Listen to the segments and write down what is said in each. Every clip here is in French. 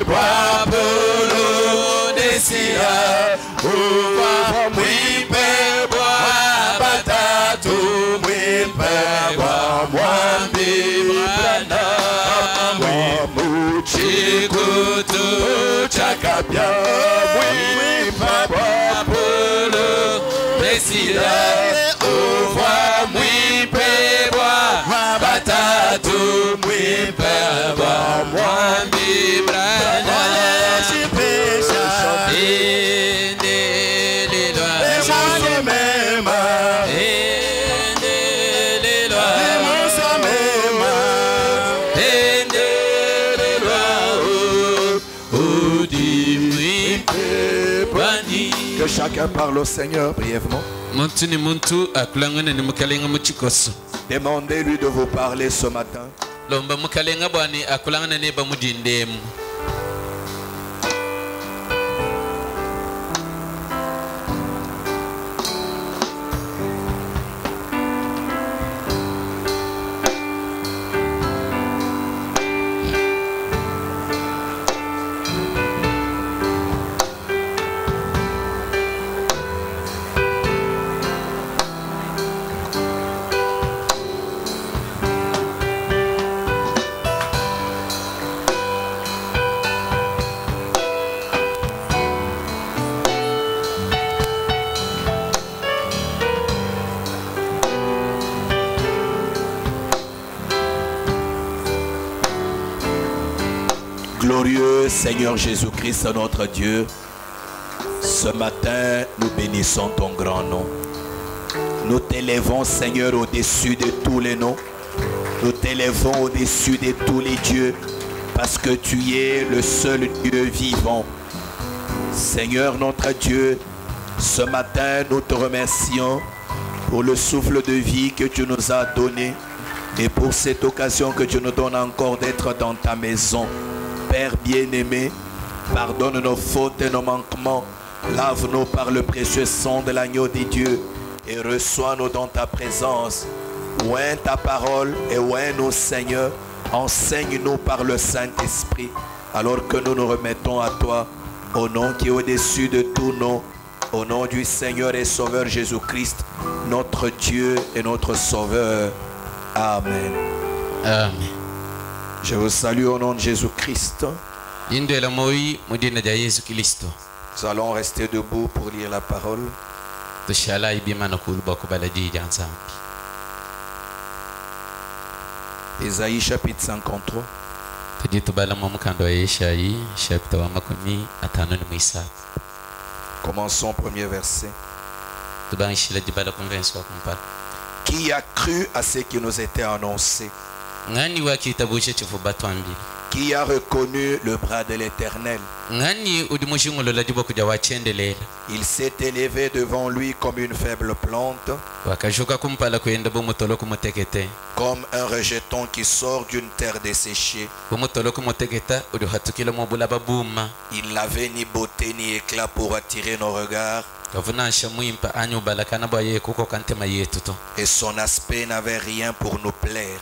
Wapulu desira uwa mwipebwa batatu mwipebwa mwambibana mwamuchikutu chakapya mwipebwa Wapulu desira uwa mwipebwa batatu mwipebwa mwambibana Que chacun parle au Seigneur brièvement. Demandez-lui de vous parler ce matin. Glorieux Seigneur Jésus-Christ, notre Dieu, ce matin, nous bénissons ton grand nom. Nous t'élèvons, Seigneur, au-dessus de tous les noms. Nous t'élèvons au-dessus de tous les dieux, parce que tu es le seul Dieu vivant. Seigneur, notre Dieu, ce matin, nous te remercions pour le souffle de vie que tu nous as donné et pour cette occasion que tu nous donnes encore d'être dans ta maison. Père bien-aimé, pardonne nos fautes et nos manquements, lave-nous par le précieux sang de l'agneau de Dieu et reçois-nous dans ta présence. Oint ta parole et oint-nous, Seigneur, enseigne-nous par le Saint-Esprit, alors que nous nous remettons à toi, au nom qui est au-dessus de tout nom, au nom du Seigneur et Sauveur Jésus-Christ, notre Dieu et notre Sauveur. Amen. Amen. Je vous salue au nom de Jésus-Christ. Nous allons rester debout pour lire la parole. Ésaïe chapitre 53. Commençons premier verset. Qui a cru à ce qui nous était annoncé? Qui a reconnu le bras de l'Éternel? Il s'est élevé devant lui comme une faible plante, comme un rejeton qui sort d'une terre desséchée. Il n'avait ni beauté ni éclat pour attirer nos regards, et son aspect n'avait rien pour nous plaire.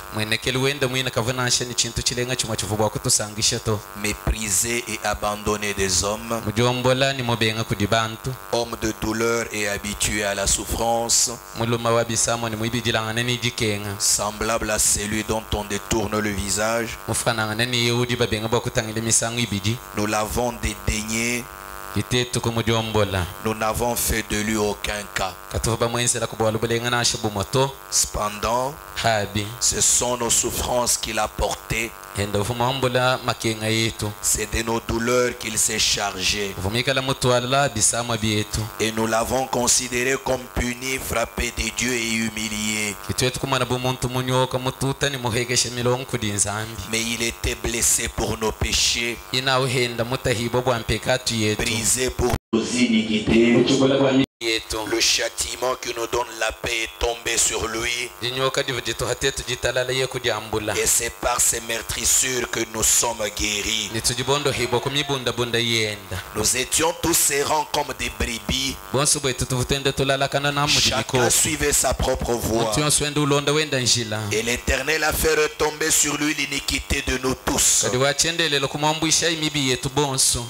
Méprisé et abandonné des hommes, homme de douleur et habitué à la souffrance, semblable à celui dont on détourne le visage. Nous l'avons dédaigné, nous n'avons fait de lui aucun cas. Cependant, ce sont nos souffrances qu'il a portées, c'est de nos douleurs qu'il s'est chargé. Et nous l'avons considéré comme puni, frappé de Dieu et humilié. Mais il était blessé pour nos péchés, brisé pour nos iniquités. Le châtiment qui nous donne la paix est tombé sur lui. Et c'est par ses meurtrissures que nous sommes guéris. Nous étions tous errants comme des brebis. Chacun suivait sa propre voie. Et l'Éternel a fait retomber sur lui l'iniquité de nous tous.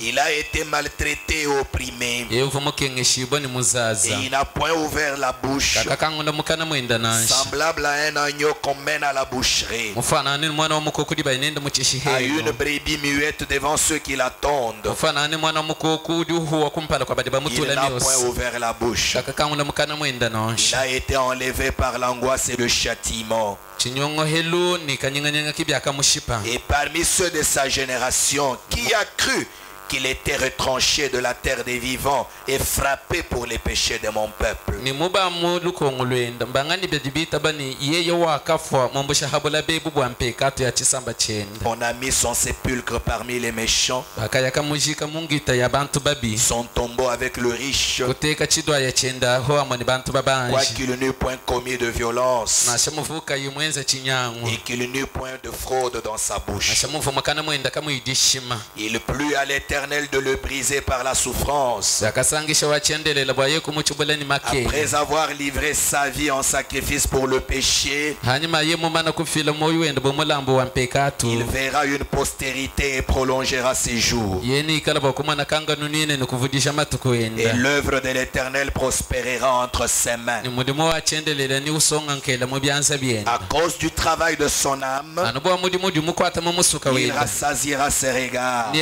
Il a été maltraité et opprimé. Et il n'a point ouvert la bouche. Semblable à un agneau qu'on mène à la boucherie. À une brebis muette devant ceux qui l'attendent. Il n'a point ouvert la bouche. Il a été enlevé par l'angoisse et le châtiment. Et parmi ceux de sa génération, qui a cru qu'il était retranché de la terre des vivants et frappé pour les péchés de mon peuple? On a mis son sépulcre parmi les méchants, son tombeau avec le riche, quoiqu'il n'eût point commis de violence et qu'il n'eût point de fraude dans sa bouche. Il plut à l'Éternel de le briser par la souffrance. Après avoir livré sa vie en sacrifice pour le péché, il verra une postérité et prolongera ses jours. Et l'œuvre de l'Éternel prospérera entre ses mains. À cause du travail de son âme, il rassasiera ses regards.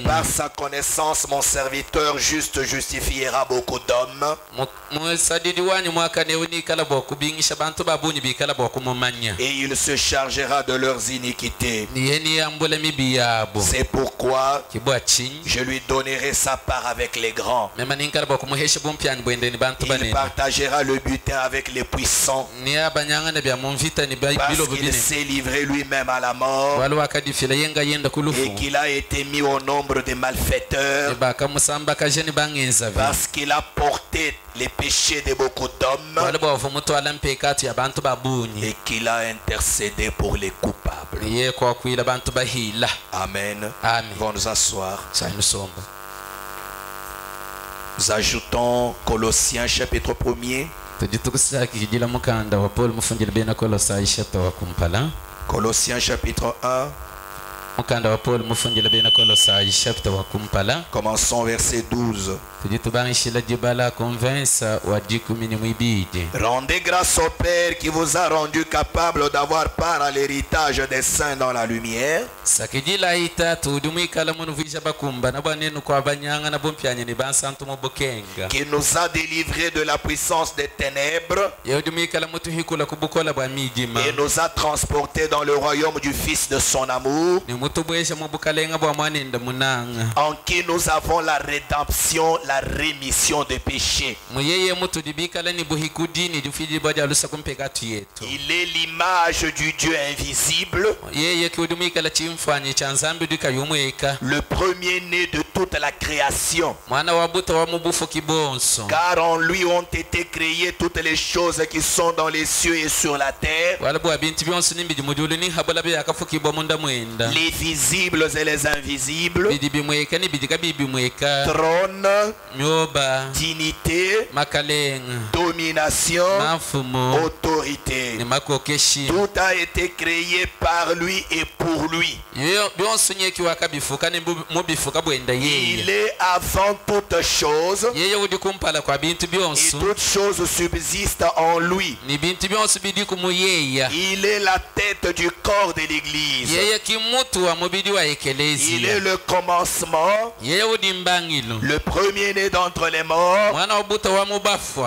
Par sa connaissance, mon serviteur juste justifiera beaucoup d'hommes. Et il se chargera de leurs iniquités. C'est pourquoi je lui donnerai sa part avec les grands. Il partagera le butin avec les puissants. Parce qu'il s'est livré lui-même à la mort et qu'il a été mis au nombre des malfaiteurs, parce qu'il a porté les péchés de beaucoup d'hommes et qu'il a intercédé pour les coupables. Amen. Vont nous asseoir. Nous ajoutons Colossiens chapitre 1er. Colossiens chapitre 1. Commençons verset 12. Rendez grâce au Père qui vous a rendu capable d'avoir part à l'héritage des saints dans la lumière. Qui nous a délivrés de la puissance des ténèbres et nous a transportés dans le royaume du Fils de son amour, en qui nous avons la rédemption, la rémission des péchés. Il est l'image du Dieu invisible, le premier-né de toute la création. Car en lui ont été créées toutes les choses qui sont dans les cieux et sur la terre, les visibles et les invisibles, trône, dignité, domination, autorité. Tout a été créé par lui et pour lui. Il est avant toutes choses et toutes choses subsistent en lui. Il est la tête du corps de l'Église. Il est le commencement, le premier-né d'entre les morts,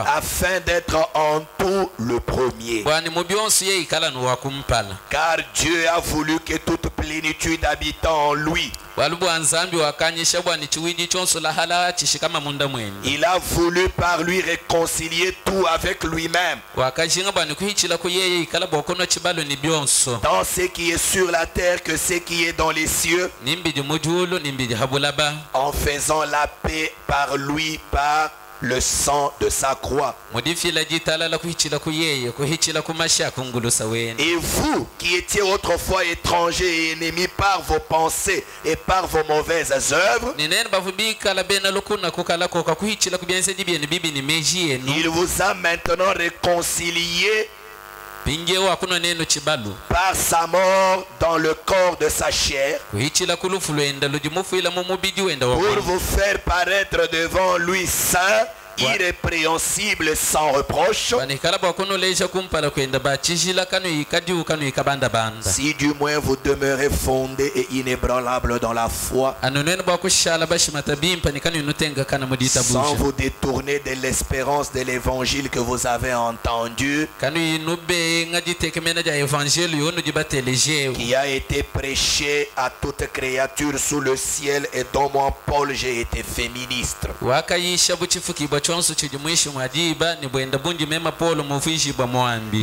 afin d'être en tout le premier. Car Dieu a voulu que toute plénitude habite en lui. Il a voulu par lui réconcilier tout avec lui-même, tant ce qui est sur la terre que ce qui est dans les cieux, en faisant la paix par lui, par le sang de sa croix. Et vous qui étiez autrefois étrangers et ennemis par vos pensées et par vos mauvaises œuvres, il vous a maintenant réconciliés par sa mort dans le corps de sa chair pour vous faire paraître devant lui saint, irrépréhensible, sans reproche, si du moins vous demeurez fondés et inébranlables dans la foi, sans vous détourner de l'espérance de l'évangile que vous avez entendu, qui a été prêché à toute créature sous le ciel et dont moi Paul j'ai été fait ministre.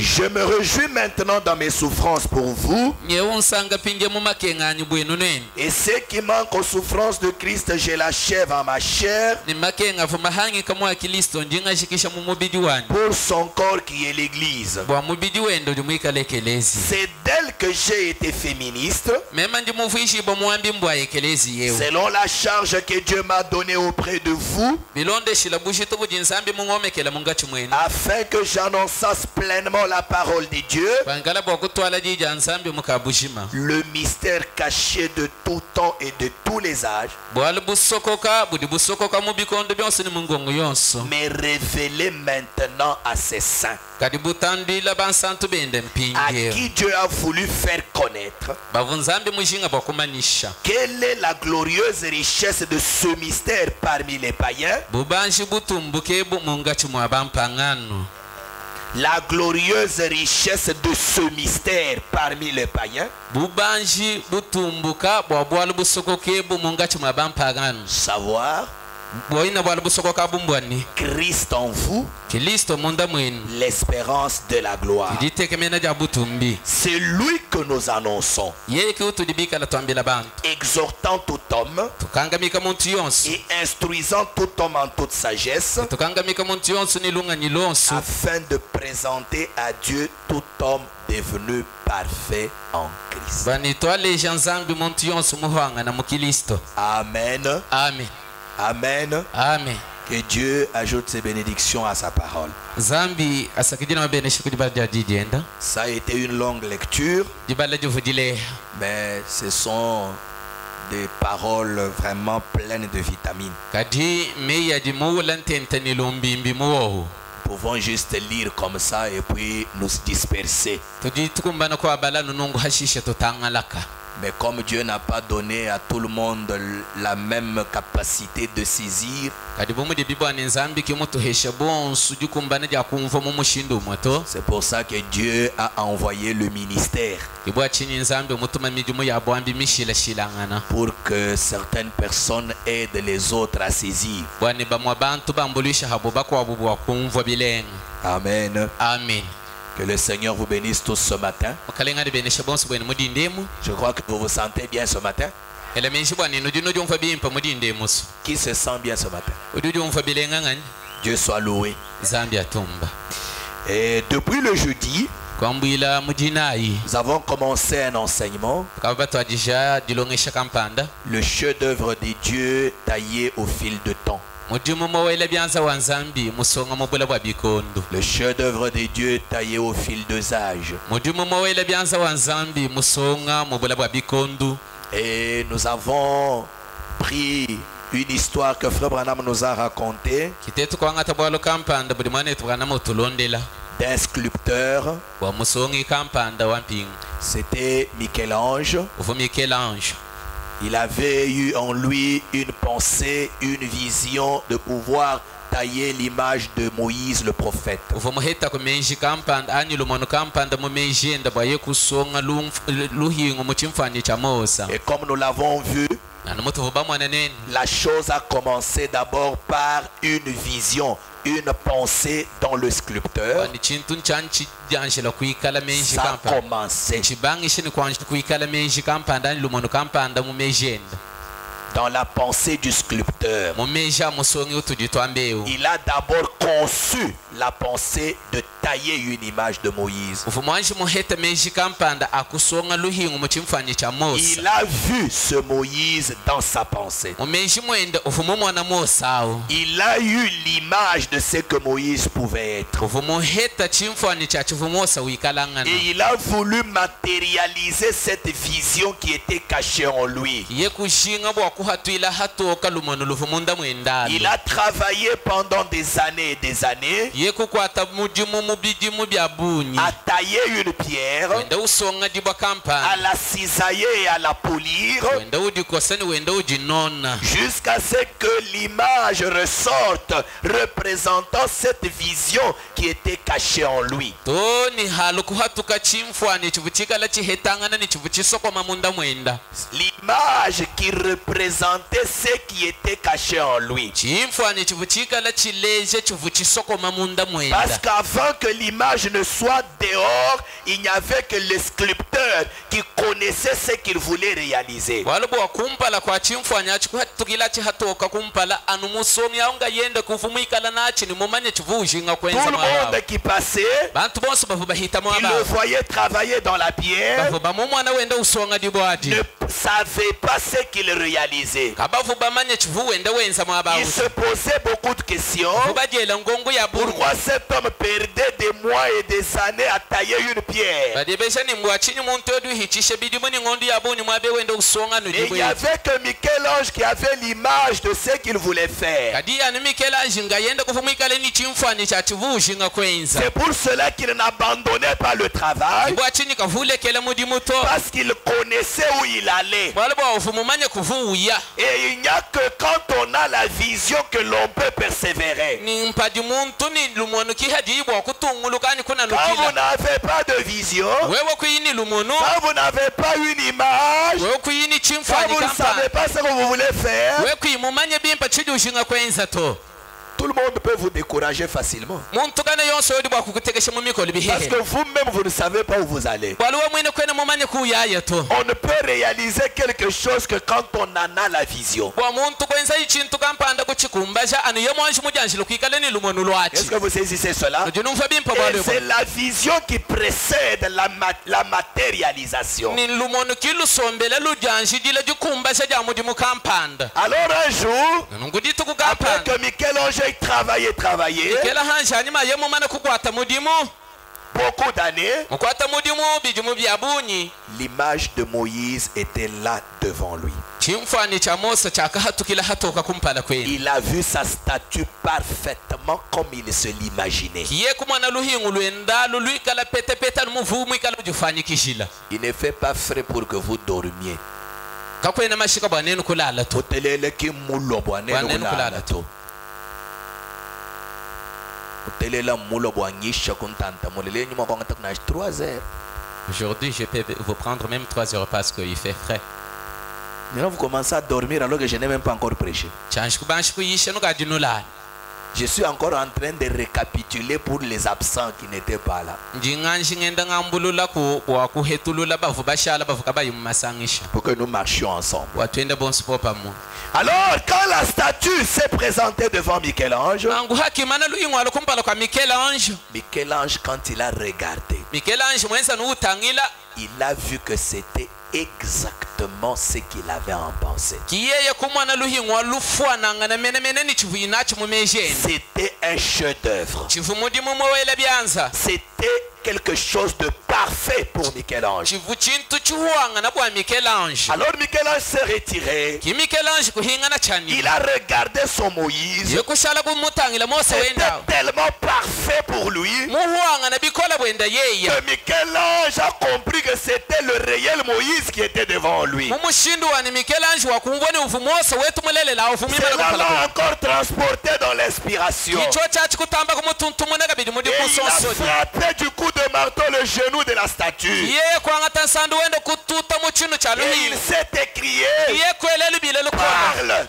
Je me réjouis maintenant dans mes souffrances pour vous. Et ce qui manque aux souffrances de Christ, je l'achève en ma chair pour son corps qui est l'Église. C'est d'elle que j'ai été fait ministre, selon la charge que Dieu m'a donnée auprès de vous, afin que j'annonçasse pleinement la parole de Dieu, le mystère caché de tout temps et de tous les âges, mais révélé maintenant à ses saints, à qui Dieu a voulu faire connaître quelle est la glorieuse richesse de ce mystère parmi les païens. La glorieuse richesse de ce mystère parmi les païens, savoir Christ en vous, l'espérance de la gloire. C'est lui que nous annonçons, exhortant tout homme et instruisant tout homme en toute sagesse, afin de présenter à Dieu tout homme devenu parfait en Christ. Amen. Amen. Amen. Amen. Que Dieu ajoute ses bénédictions à sa parole. Ça a été une longue lecture, mais ce sont des paroles vraiment pleines de vitamines. Nous pouvons juste lire comme ça et puis nous disperser. Mais comme Dieu n'a pas donné à tout le monde la même capacité de saisir, c'est pour ça que Dieu a envoyé le ministère, pour que certaines personnes aident les autres à saisir. Amen. Amen. Que le Seigneur vous bénisse tous ce matin. Je crois que vous vous sentez bien ce matin. Qui se sent bien ce matin? Dieu soit loué. Et depuis le jeudi, nous avons commencé un enseignement, le chef-d'œuvre de Dieu taillé au fil de temps. Le chef-d'œuvre de Dieu taillé au fil des âges. Et nous avons pris une histoire que Frère Branham nous a racontée d'un sculpteur. C'était Michel-Ange. Il avait eu en lui une pensée, une vision de pouvoir tailler l'image de Moïse le prophète. Et comme nous l'avons vu, la chose a commencé d'abord par une vision, une pensée dans le sculpteur. Ça a commencé. dans la pensée du sculpteur. Il a d'abord conçu la pensée de tailler une image de Moïse. Il a vu ce Moïse dans sa pensée. Il a eu l'image de ce que Moïse pouvait être. Et il a voulu matérialiser cette vision qui était cachée en lui. Il a travaillé pendant des années et des années à tailler une pierre, à la cisailler et à la polir, jusqu'à ce que l'image ressorte représentant cette vision qui était cachée en lui. L'image qui représentait ce qui était caché en lui. Parce qu'avant que l'image ne soit dehors, il n'y avait que le sculpteur qui connaissait ce qu'il voulait réaliser. Tout le monde qui passait, il le voyait travailler dans la pierre, ne savait pas ce qu'il réalisait. Il se posait beaucoup de questions. Pourquoi cet homme perdait des mois et des années à tailler une pierre? Et il n'y avait que Michel-Ange qui avait l'image de ce qu'il voulait faire. C'est pour cela qu'il n'abandonnait pas le travail, parce qu'il connaissait où il allait. Et il n'y a que quand on a la vision que l'on peut persévérer. Quand vous n'avez pas de vision, quand vous n'avez pas une image, quand vous ne savez pas ce que vous voulez faire, tout le monde peut vous décourager facilement. Parce que vous-même, vous ne savez pas où vous allez. On ne peut réaliser quelque chose que quand on en a la vision. Est-ce que vous saisissez cela? Et c'est la vision qui précède la matérialisation. Alors un jour, après que Michel-Ange travailler, beaucoup d'années, l'image de Moïse était là devant lui. Il a vu sa statue parfaitement comme il se l'imaginait. Il ne fait pas frais pour que vous dormiez. Aujourd'hui, je peux vous prendre même 3 heures parce qu'il fait frais. Maintenant, vous commencez à dormir alors que je n'ai même pas encore prêché. Je suis encore en train de récapituler pour les absents qui n'étaient pas là. Pour que nous marchions ensemble. Alors, quand la statue s'est présentée devant Michel-Ange, Michel-Ange, quand il a regardé, il a vu que c'était exactement ce qu'il avait en pensée. C'était un chef-d'œuvre. C'était quelque chose de parfait pour Michel-Ange. Alors Michel-Ange s'est retiré. Il a regardé son Moïse. C'était tellement parfait pour lui que Michel-Ange a compris que c'était le réel Moïse qui était devant lui. Cela l'a encore transporté dans l'inspiration. Et il a frappé du coup de marteau le genou de la statue. Et il s'est écrié: parle.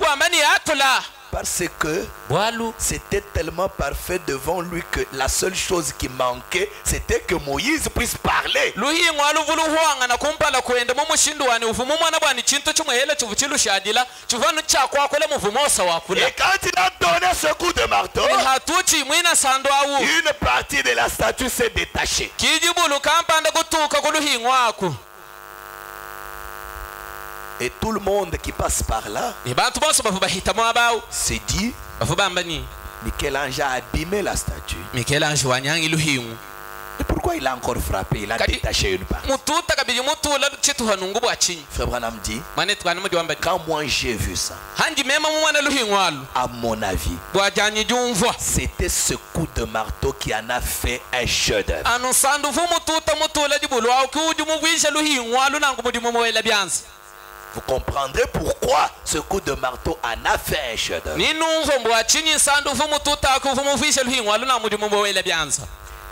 Parce que bwalu c'était tellement parfait devant lui que la seule chose qui manquait, c'était que Moïse puisse parler. luhingwa luvulu huangana kumpala kwenda mu mushindu wani uvumu mwana bwani chinto chumuhela chuvuchilu shadila chuvanu chakwakwele muvumosa wakula. Et quand il a donné ce coup de marteau, hatuchi mwina sando awu une partie de la statue s'est détachée. kijibulu kampanda kutuka kuluhingwa aku. Et tout le monde qui passe par là ni bantu bose bavuba hitamo abawu s'est dit, bavubamba ni Michel-Ange a abîmé la statue. Michel-Ange wanyangi luhingu. Et pourquoi il a encore frappé? Il a détaché une partie. mututa kabili mutula chituhanungu bwachinyi. Frère Branham dit, mane twani mudi wamba quand moi j'ai vu ça, hanji mema mu mwana luhingwalu à mon avis, bwajanyi jumvwa c'était ce coup de marteau qui en a fait un chef-d'œuvre. anu sandu vu mututa mutula dibulu au kuju mugwisha luhingwalu nangu mudi mumwela byanza. Vous comprendrez pourquoi ce coup de marteau en a fait un chef-d'œuvre. ni numvo mbwachinyi sandu vu mututa ku vu mugwisha luhingwalu nangu mudi mumwela byanza.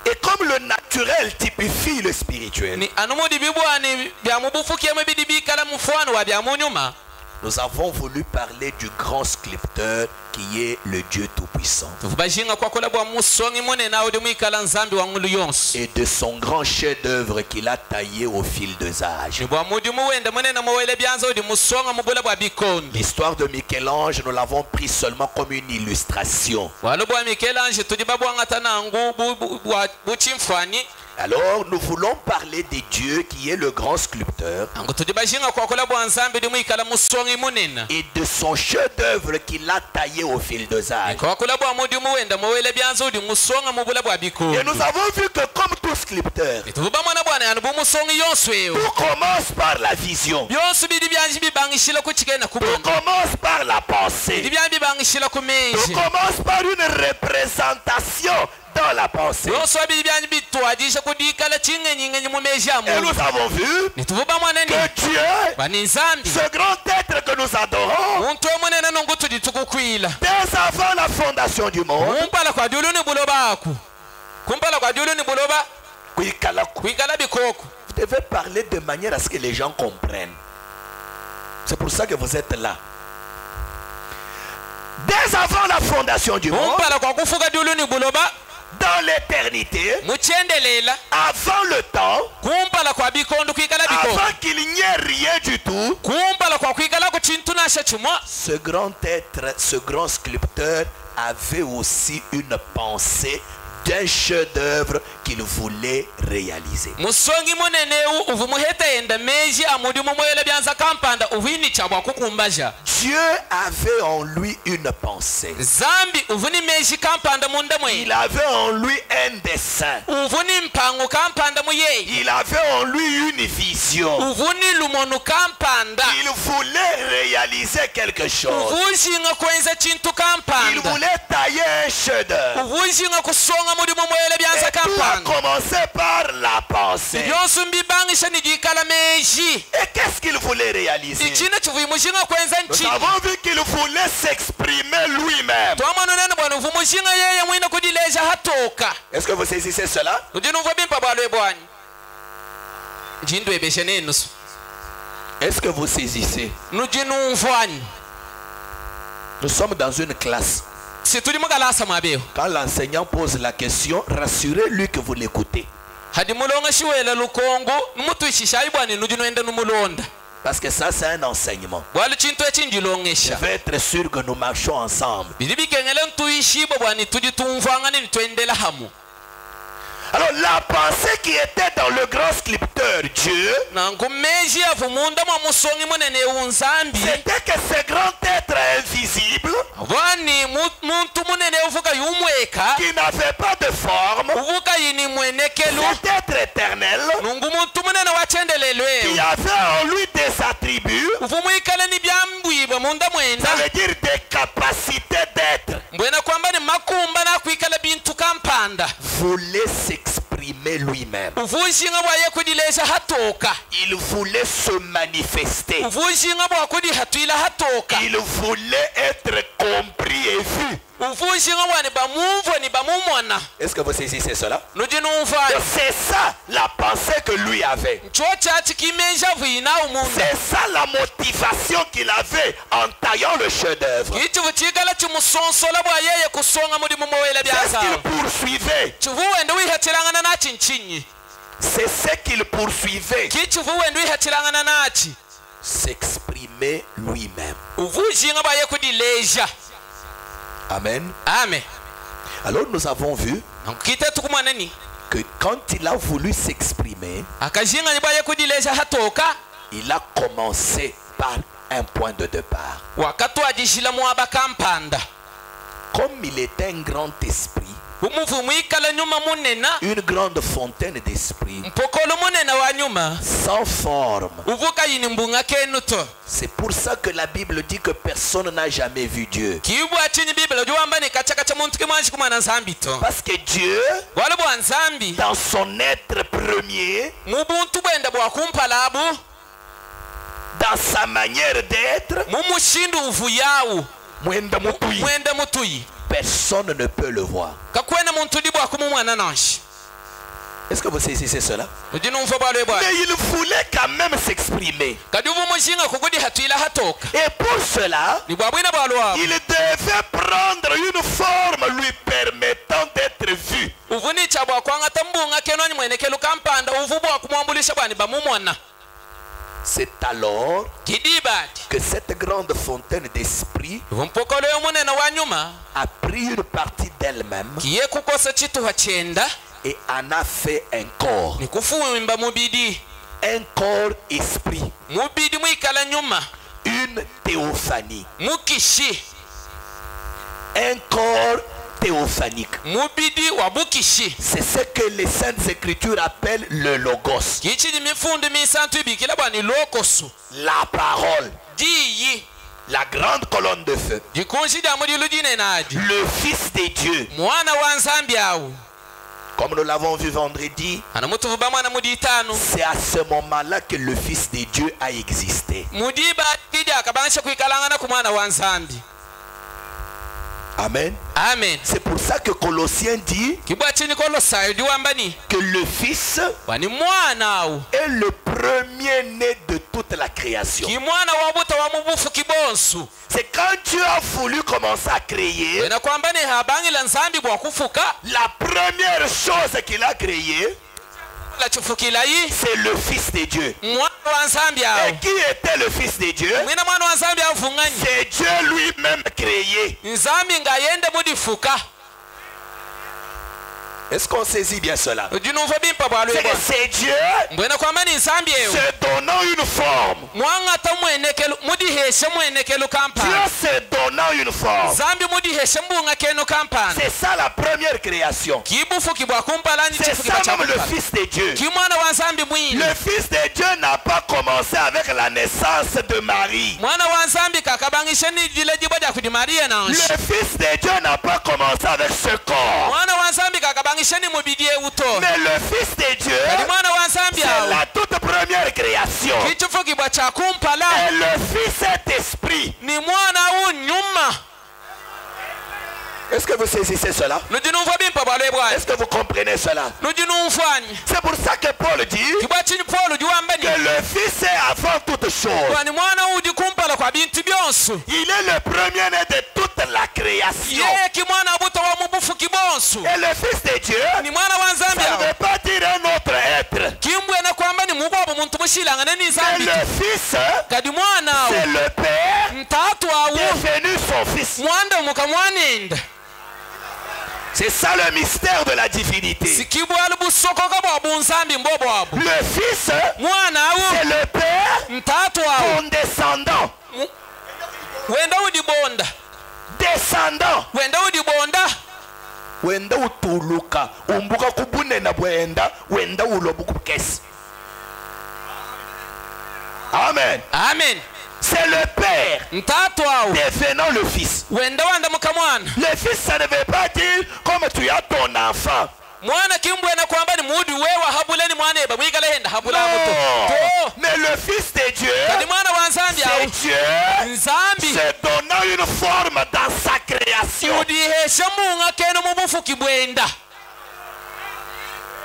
Et comme le naturel typifie le spirituel, ni anu mudi bibwani bya mubufukiye bidibikala mufwano wa bya munyuma. nous avons voulu parler du grand sculpteur qui est le Dieu Tout-Puissant. Et de son grand chef-d'œuvre qu'il a taillé au fil des âges. L'histoire de Michel-Ange, nous l'avons pris seulement comme une illustration. Alors nous voulons parler de Dieu qui est le grand sculpteur et de son chef-d'œuvre qu'il a taillé au fil des âges. Et nous avons vu que comme tout sculpteur, tout commence par la vision, tout commence par la pensée, tout commence par une représentation dans la pensée. Et nous avons vu que Dieu, ce grand être que nous adorons, dès avant la fondation du monde, vous devez parler de manière à ce que les gens comprennent. C'est pour ça que vous êtes là. Dès avant la fondation du monde, dans l'éternité, avant le temps, avant qu'il n'y ait rien du tout, ce grand être, ce grand sculpteur avait aussi une pensée d'un chef-d'œuvre qu'il voulait réaliser. Dieu avait en lui une pensée. Il avait en lui un dessein. Il avait en lui une vision. Il voulait réaliser quelque chose. Il voulait tailler un chef-d'œuvre. Et tout a commencé par la pensée. Et qu'est-ce qu'il voulait réaliser? Nous avons vu qu'il voulait s'exprimer lui-même. Est-ce que vous saisissez cela? Est-ce que vous saisissez? Nous sommes dans une classe. Quand l'enseignant pose la question, rassurez-lui que vous l'écoutez. Parce que ça, c'est un enseignement. Je vais être sûr que nous marchons ensemble. Alors la pensée qui était dans le grand sculpteur Dieu, c'était que ce grand être invisible, qui n'avait pas de forme, cet être éternel, qui avait en lui des attributs, ça veut dire des capacités d'être, voulait s'exprimer s'exprimer lui-même. uvushinga bwa yekudileja hatoka Il voulait se manifester. uvushinga bwa kudi hatwila hatoka Il voulait être compris et vu. uvushinga bwa ni bamumvo ni bamumona Est-ce que vous saisissez cela? nujinumva C'est ça la pensée que lui avait. cho chachi kimeja vina umundu C'est ça la motivation qu'il avait en taillant le chef-d'œuvre. kichi vuchigala chimusonsola bwa yeye kusonga muri mumowela C'est ce byaza qu'il poursuivait. chivuwende wihatirangana nachi nchinyi C'est ce qu'il poursuivait. kichi vuwende wihatirangana nachi S'exprimer lui-même. uvushinga bwa yekudileja Amen. amen Alors nous avons vu kita tukumwanani que quand il a voulu s'exprimer, akajinga bwa yekudileja hatoka il a commencé par un point de départ. wakati wajishila mwaba kampanda Comme il était un grand esprit, umuvumu ikala nyuma munena une grande fontaine d'esprit, mpokolo munena wa nyuma sans forme. uvuka yini mbunga kenuto C'est pour ça que la Bible dit que personne n'a jamais vu Dieu. kibwa chini biblia juwamba ni kachaka muntu kimwanji kumwana nzambi to Parce que Dieu, wale bwa nzambi dans son être premier, mubuntu bwenda bwa kumpalabu dans sa manière d'être, mumushindu uvu yawu mwenda mutui, mwenda mutuyi personne ne peut le voir. kakwena muntu di bwa kumumwana nanshi Est-ce que vous saisissez cela? ujinumva bwale bwa Mais il voulait quand même s'exprimer. kadi uvu mushinga kugudi hatwila hatoka Et pour cela, ni bwa bwina bwalo wabu il devait prendre une forme lui permettant d'être vu. uvu ni chabwa kwanga tambunga kenoni mwenekelu kampanda uvu bwa kumwambulisha bwani bamumona C'est alors kidibati que cette grande fontaine d'esprit uvu mpokolo yomunena wa nyuma a pris une partie d'elle-même kiye kukosa chituha chenda et en a fait un corps. ni kufuimba mubidi Un corps esprit. mubidi mwikala nyuma Une théophanie. mukishi Un corps théophanique. mubidi wa bukishi C'est ce que les Saintes Écritures appellent le logos. kichi ni mifundu misantu ibikila bwani lokosu La parole. diyi La grande colonne de feu. jikunshi dia mudilu dinenaji Le Fils de Dieu. mwana wa nzambi awu Comme nous l'avons vu vendredi, ana mutuvuba mwana mudi itanu c'est à ce moment-là que le Fils de Dieu a existé. mudiba kidi akabanisha kuikalangana ku mwana wa nzambi Amen. amen C'est pour ça que Colossiens dit kibwa chini kolosayo diwambani que le Fils wani mwana awu est le premier-né de toute la création. ki mwana wa buta wa mubufu kibonsu C'est quand Dieu a voulu commencer à créer, wena kwamba ni habangila nzambi bwa kufuka la première chose qu'il a créée, la chufukila yi c'est le Fils de Dieu. mwana wa nzambi Et awu qui était le Fils de Dieu? mwina mwana wa nzambi avungani C'est Dieu lui-même créé. nzambi ngayende mudifuka Est-ce qu'on saisit bien cela? ujinumva bimpa bwalo C'est que bwa c'est Dieu mbwena kwamba ni nzambi eyo se donnant une forme. mwangata mwenekelu mudiheshe mwenekelu Dieu kampani se donnant une forme. nzambi mudiheshe mbunga kenu kampani C'est ça la première création. kibufu kibwa kumpalani C'est chifukila ça cha même le kumpala Fils de Dieu. ki mwana wa nzambi mwini Le Fils de Dieu n'a pas commencé avec la naissance de Marie. mwana wa nzambi kakabangishe ni jile jibo ja kudi maria Le nanshi Fils de Dieu n'a pas commencé avec ce corps. mwana wa nzambi kakabangishe ni mubidie uto Mais le Fils de Dieu, kadi mwana wa nzambi c'est awo la toute première création. kichufu kibwa cha kumpala Et le Fils est esprit. ni mwana wu nyuma Est-ce que vous saisissez cela? nujinumva bimpa bwalo bwa Est-ce que vous comprenez cela? nujinumfani C'est pour ça que Paul dit kibwa chini polo juambani que le Fils est avant toute chose. wani mwana uji kumpala kwa bintu byonsu Il est le premier-né de toute la création. yeye ki mwana buto wa mubufu kibonsu Et le Fils de Dieu, ni mwana wa nzambi ça ne awo veut pas dire un autre être. kimbwena kwamba ni mugwabo muntu mushilangane ni Mais nzambi le Fils, kadi mwana awo c'est le Père mtatu awo devenu son Fils. mwanda muka mwanenda C'est ça le mystère de la divinité. sikibwali busokoka bwa bunzambi mbobwabo Le Fils, mwana awo c'est le Père mtatu awo condescendant. wenda udibonda Descendant. wenda udibonda Wenda utuluka umbuka kubunena bwenda wenda ulobu kubukesi. Amen. amen C'est le Père mtatu awo devenant le Fils. wenda wanda muka mwana Le Fils, ça ne veut pas dire comme tu as ton enfant. mwana kimbwena kwamba ni mudi wewa habule ni mwana eba mwikala henda habula muto to mais le Fils de Dieu, kadi mwana wa nzambi c'est au Dieu nzambi se donnant une forme dans sa création. udihesha munga keno mubufu kibwenda.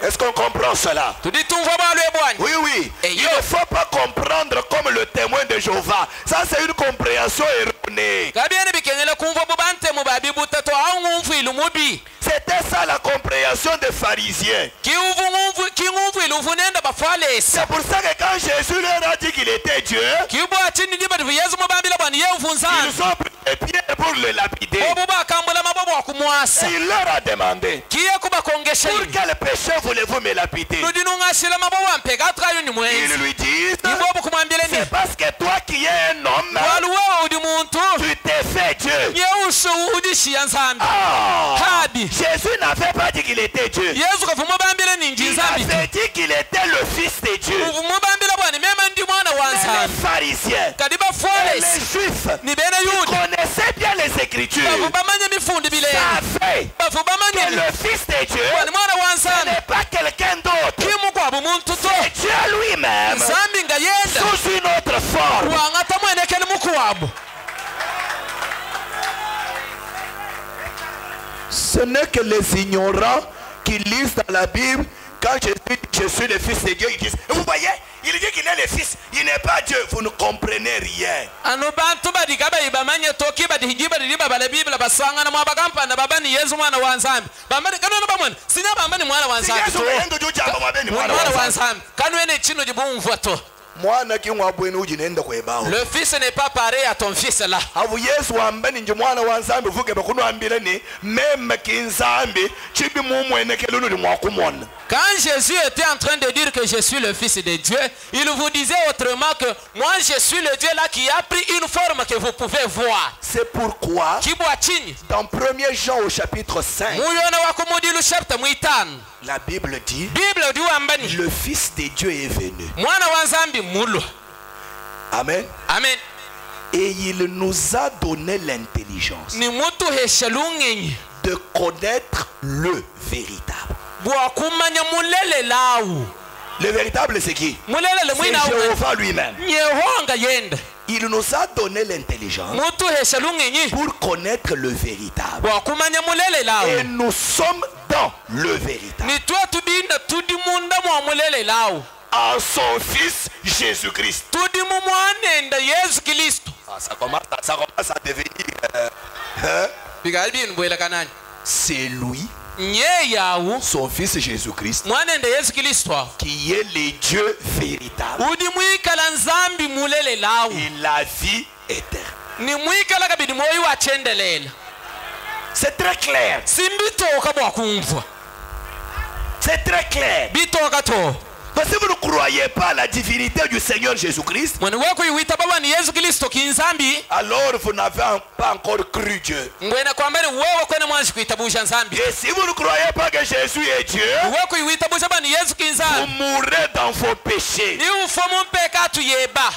Est-ce qu'on comprend cela? tuditumva balwe bwanyi Oui, oui. Et Il yo. ne faut pas comprendre comme le témoin de Jéhovah. Ça, c'est une compréhension erronée. kabyene bikengele kumva bubante mu babibuta to au ngumfu ilumubi C'était ça la compréhension des pharisiens. kingumfu ilufu nenda bafalesa C'est pour ça que quand Jésus leur a dit qu'il était Dieu, kibo atini ndiba yesu mubambila bwani yevu ils nzambi ont pris les pieds pour le lapider. obo bakambula mabobo akumwasa Et il leur a demandé, kiye kubakongesha pour ibi quel péché voulez-vous me lapider? ludinungashila mabobo ampeka atrayo ni Ils mwenzi lui disent, ibobo kumwambile ni c'est parce que toi qui es un homme, waluwe udi muntu tu t'es fait Dieu. yeusho udishiya nzambi Ah, habi Jésus n'avait pas dit qu'il était Dieu. yesu kavuma bambile ninji Il nzambi avait dit qu'il était le Fils de Dieu. uvuma bambila bwani mema ndi mwana wa Mais nzambi les pharisiens kadi et bafalesa les juifs ni bene ils yudi connaissaient bien les Écritures. bavu bamanye mifundi bilenge Savaient bavu que bamanye le Fils de Dieu bwani mwana wa ce nzambi n'est pas quelqu'un d'autre. kimu kwabu muntu to C'est Dieu lui-même nzambi nga yenda sous une autre forme. wangata mwenekele mukuwabu. Ce n'est que les ignorants qui lisent dans la Bible. Quand Jésus dit je suis le Fils de Dieu, ils disent, vous voyez, il dit qu'il est le Fils, il n'est pas Dieu, vous ne comprenez rien. ano bantu badika bayibamanye toki badihigi badiriba bala bibla basangana mwabagampanda babani yesu mwana wa nzambi bamani kanone bamwana sinya bamani mwana wa Si nzambi Yesu to mwendo juu jambo mwabeni mwana mwana wa wa nzambi kanwene chino jibumvwa to mwana ki mwabweni uji nenda kwa ibao. le fils n'est pas pareil à ton fils là Avu Yesu wambeni nje mwana wa nzambi vuke bakunu ambile ni meme ki nzambi chibi mumwene kelunu ni mwakumona. quand Jésus était en train de dire que je suis le fils de Dieu il vous disait autrement que moi je suis le Dieu là qui a pris une forme que vous pouvez voir. C'est pourquoi kibwa chini dans 1er Jean au chapitre 5 muyona wakumudilu chapter mwitano la Bible dit Bible diwambani le Fils de Dieu est venu. mwana wa nzambi mulo. Amen. Amen. Et il nous a donné l'intelligence Ni mutu heshalungenyi de connaître le véritable. bwakumanya mulele lawu. Le véritable c'est qui? Mulele le C'est mwina Jéhovah lui-même. Yehonga yenda. Il nous a donné l'intelligence Mutu heshalungenyi pour connaître le véritable. bwakumanya mulele Et lawu. nous sommes dans le véritable. Ni twa tudinda tudi munda mwa mulele lawu. En son Fils Jésus-Christ. Tudi mu mwanenda Yesu Kristo. Ah, ça commence à devenir... Bigalbi nbwela kanani. C'est lui, Nye yawu son Fils Jésus-Christ, mwanenda Yesu Kristo qui est le Dieu véritable udi mwikala nzambi mulele lawu. et la vie éternelle. Ni mwikala kabidi moyo wachendelela. C'est très clair. Simbitoka bwakumvwa. C'est très clair. Bitoka to. Parce que si vous ne croyez pas à la divinité du Seigneur Jésus-Christ, Mwani wako yuwita baba ni Yesu Kristo kinzambi. alors vous n'avez pas encore cru Dieu. Ngwena kwambani wewe kwene mwanzi kuitabusha nzambi. Et si vous ne croyez pas que Jésus est Dieu, Wako yuwita busha bani Yesu vous kinzambi. mourrez dans vos péchés. Ni ufomu mpeka tuyeba.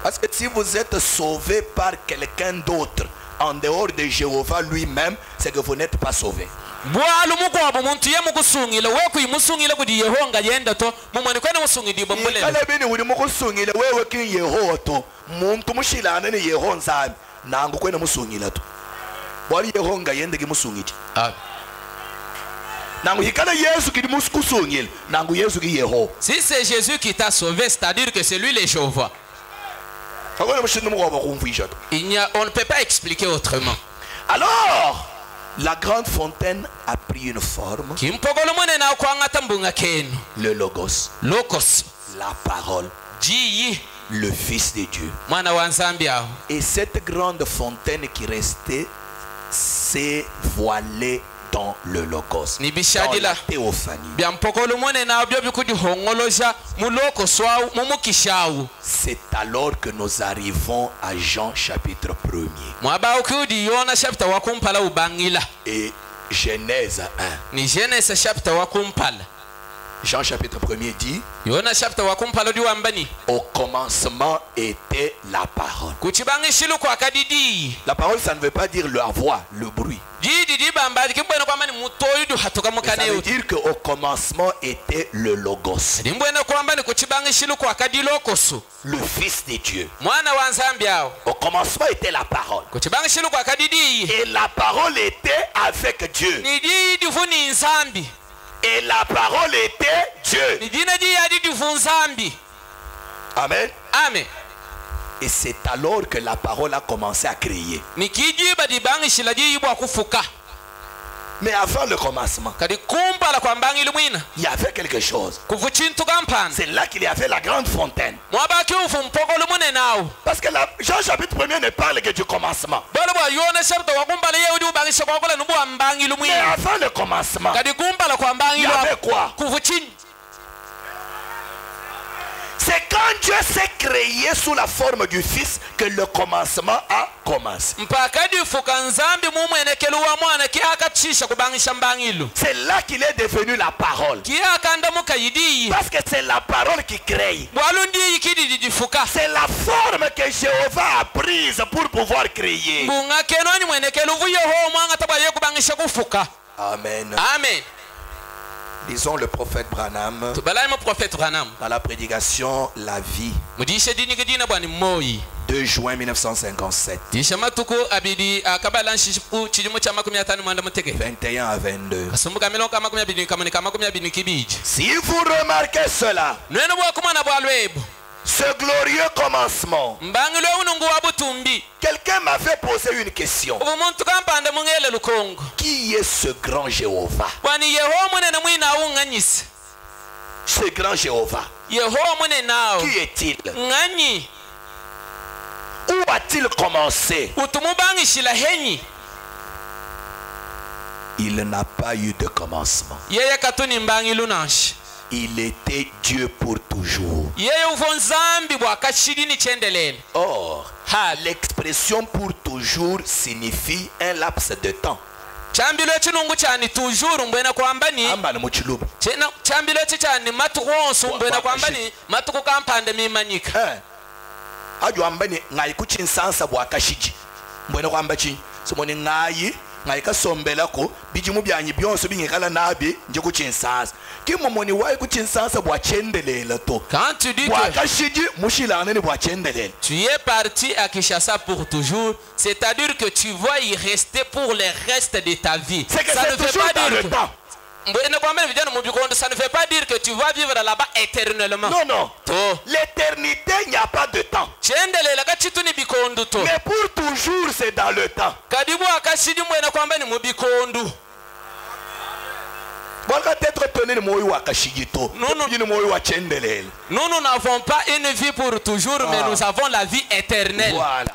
Parce que si vous êtes sauvé par quelqu'un d'autre, en dehors de Jéhovah lui-même, c'est que vous n'êtes pas sauvé. Bwalu mukwabo muntu ye mukusungile weko yimusungile kudi Yehonga yenda to mumwani kwene musungidi bombulele. Kale bini uri mukusungile wewe kin Yehova to muntu mushilana ni Yehova nzami nangu kwene musungila to. Bwali Yehonga yende ki musungiti. Nangu hikana Yesu ki muskusungile nangu Yesu ki Yehova. Si c'est Jésus qui t'a sauvé, c'est-à-dire que c'est lui le Jéhovah. On Ne peut pas expliquer autrement. Alors, la grande fontaine a pris une forme. Kimpogolo mwene na kwangata mbunga kenu. Le Logos, Logos. la parole, Jiyi. le Fils de Dieu. Mwana wa nzambi aho. Et cette grande fontaine qui restait s'est voilée dans le Logos, Ni dans bishadila. la théophanie. Byampogolo mwene na byo bikudi hongoloja mulokos wawu mumukishawu. C'est alors que nous arrivons à Jean chapitre 1er Mwaba ukudi Yona chapter wakumpala ubangila. et Genèse 1. Ni Genèse chapter wakumpala. Jean chapitre 1er dit, Yona chapter wa kumpalo di wambani. au commencement était la parole. Kuchibangi shilu kwa kadidi. La parole, ça ne veut pas dire la voix, le bruit. Didi bambadi kibwena kwa mani mutoyu du hatoka Mais ça mukane veut yote. dire qu'au commencement était le logos, Dimbwena kwa mbani kuchibangi shilu kwa kadilo kosu. le Fils de Dieu. Mwana wa nzambi yao. Au commencement était la parole. Kuchibangi shilu kwa kadidi. Et la parole était avec Dieu. Ni didi funi nzambi. Et la parole était Dieu. Ni dina di ya didi fu nzambi. Amen. Amen. Et c'est alors que la parole a commencé à crier. Ni kijiba di bangi shila di yibu akufuka. Mais avant le commencement, Kadi kumpala kwa mbangi lumwina. il y avait quelque chose. Kufuchintu kampana. C'est là qu'il y avait la grande fontaine. Mwabaki ufu mpoko lumune nao. Parce que Jean chapitre 1er ne parle que du commencement. Bolo bwa yona chapter wa kumpala ye udi ubangi shakwakola nubu wa mbangi Mais lumwina. avant le commencement, Kadi kumpala kwa il mbangi y avait quoi? kufuchin. C'est quand Dieu s'est créé sous la forme du Fils que le commencement a commencé. Mpaka di fuka nzambi mumwenekelu wa mwana ki akachisha kubangisha mbangilu. C'est là qu'il est devenu la parole. Ki akanda muka yidi. Parce que c'est la parole qui crée. Bwalundi yikidi di fuka. C'est la forme que Jéhovah a prise pour pouvoir créer. Bunga kenoni mwenekelu vuyo ho mwanga taba ye kubangisha kufuka. Amen. Amen. Disons le prophète Branham Tubalai mo prophète Branham. dans la prédication La vie, Mudisha dini gidina bwani moi. 2 juin 1957, Disha matuko abidi akabala nshipu chijumu cha 50 mwanda mutege. 21 à 22. Kasumbuka milonga 20 kamanika 20 kibiji. Si vous remarquez cela, Nweno bwa kumana bwa lwebo. ce glorieux commencement, Mbangilo unungu wabutumbi. quelqu'un m'avait posé une question. Umuntu kampande mungele lukongo. Qui est ce grand Jéhovah? Bwani yeho munene mwina unganyise. Ce grand Jéhovah, Yeho munene nao. qui est-il? Nganyi. Où a-t-il commencé? Utumubangishila henyi. Il n'a pas eu de commencement. Yeye katuni mbangilu nashi. Il était Dieu pour toujours. Yeye ufo nzambi bwa kashidini chendelele. Or, Ha l'expression pour toujours signifie un laps de temps. chambilo chinungu chani toujours mbwena kwambani. Amba ni muchilubu. Chena chambilo chani matuku onsu mbwena kwambani matuku kampande mimanyika. Ajo ambani ngai kuchinsansa bwa kashiji. Mbwena kwamba chi somoni ngai kasombela ko bijimu byanyi byonso bingekala nabi nje kuchinsansa. Kimomoni wai kuchinsansa bwa chendelela to. Quand tu dis Bwa que kashiji mushilane ni bwa chendelela. tu es parti à Kinshasa pour toujours, c'est-à-dire que tu vas y rester pour le reste de ta vie. C'est que Ça c'est ne veut toujours pas dans dire le que temps. ça ne veut pas dire que tu vas vivre là-bas éternellement. Non, non. To. L'éternité, il n'y a pas de temps. Chendelela kachituni bikondu to. Mais pour toujours, c'est dans le temps. Kadibu akashidi mwena kwamba ni mubikondu. Nous n'avons pas une vie pour toujours, mais nous avons la vie éternelle. Voilà.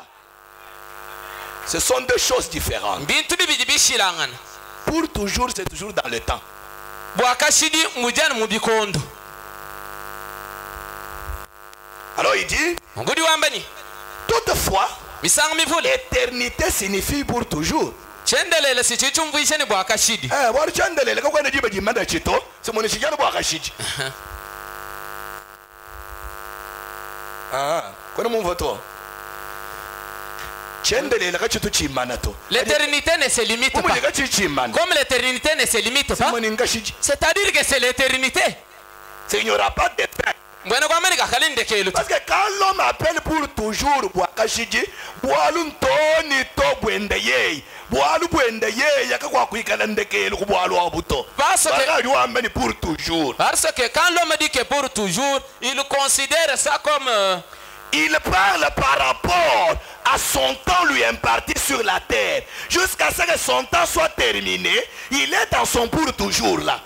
Ce sont deux choses différentes. Bintu bibidi bishilangana. Pour toujours, c'est toujours dans le temps. Bwakashidi mujana mubikondu. Alors il dit, Ngudi wambani. toutefois, Misang mivule. l'éternité signifie pour toujours. Chendelele si chichumvishe ni bwakashidi. Wari chendelele kwa kwenda jibe jimanda chito, simoni shijana bwakashidi. Kwani mumvoto. Chendelele kachitu chimana to. L'éternité ne se limite pas. Umuli kachitu chimana. Comme l'éternité ne se limite pas, Simoni ngashiji. c'est-à-dire que c'est l'éternité. Il n'y aura pas de fin. Parce que quand l'homme appelle pour toujours Bwakashiji, Bwalu Ntoni to Bwendeye, Bwalu Bwendeye, Yakakwa Kwikalandeke, Bwalu Abuto. Parce que pour toujours. Parce que quand l'homme dit que pour toujours, il considère ça comme... Il parle par rapport à son temps lui imparti sur la terre. Jusqu'à ce que son temps soit terminé, il est dans son pour toujours là.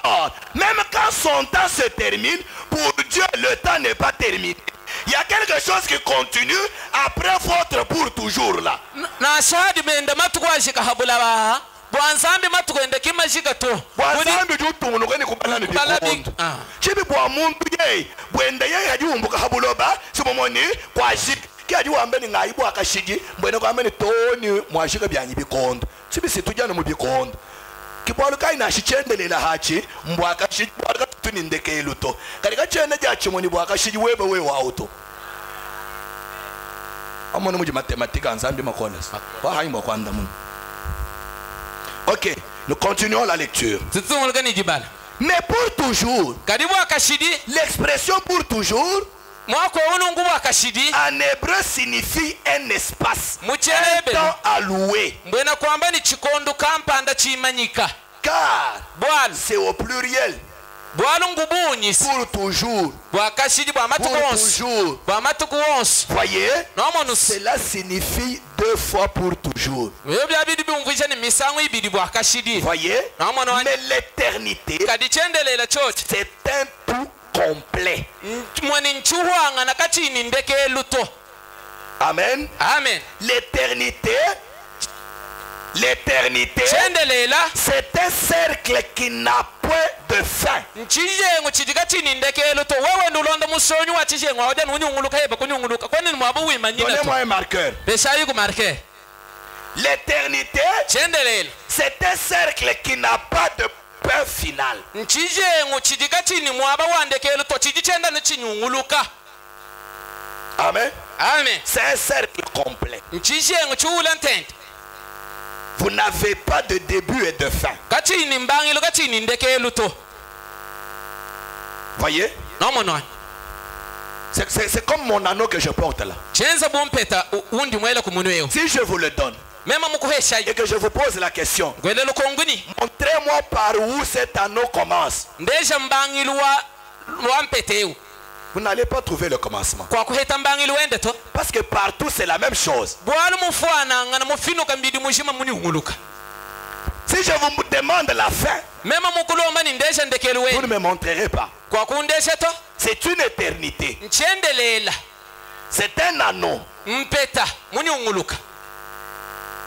Or, même quand son temps se termine, pour Dieu, le temps n'est pas terminé. Il y a quelque chose qui continue après votre pour toujours là. Bwanzambi matukwende kimashika to. Bwanzambi jutungu kweni kubalani bikondo. Chibi bwa mundu ye, bwende ye hajiumbuka habuloba, sumomoni kwa shiki. Kia jiwa ambeni ngai bwa kashigi, mbwene kwa ambeni toni mwashika byanyi bikondo. Chibi situjana mu bikondo. kibwalu kai na shichendelela hachi mbwaka shibwaga tunindeke luto kalika chene jachi moni bwaka shiji webe we wa auto amone muji mathématique ensemble makonas wa hayi makwanda mun. OK, nous continuons la lecture. Mais pour toujours, l'expression pour toujours en hébreu signifie un espace, un temps alloué. Car c'est au pluriel. Pour toujours. Pour toujours. Voyez, cela signifie 2 fois pour toujours. Voyez, mais l'éternité, c'est un tout complet. Amen. Amen. L'éternité, c'est un cercle qui n'a point de fin. Donnez-moi un marqueur. L'éternité, c'est un cercle qui n'a pas de point final. Amen. Amen. C'est un cercle complet. Vous n'avez pas de début et de fin. Voyez? C'est comme mon anneau que je porte là. Si je vous le donne et que je vous pose la question, montrez-moi par où cet anneau commence. Vous n'allez pas trouver le commencement. Parce que partout c'est la même chose. Si je vous demande la fin, vous ne me montrerez pas. C'est une éternité. C'est un anneau.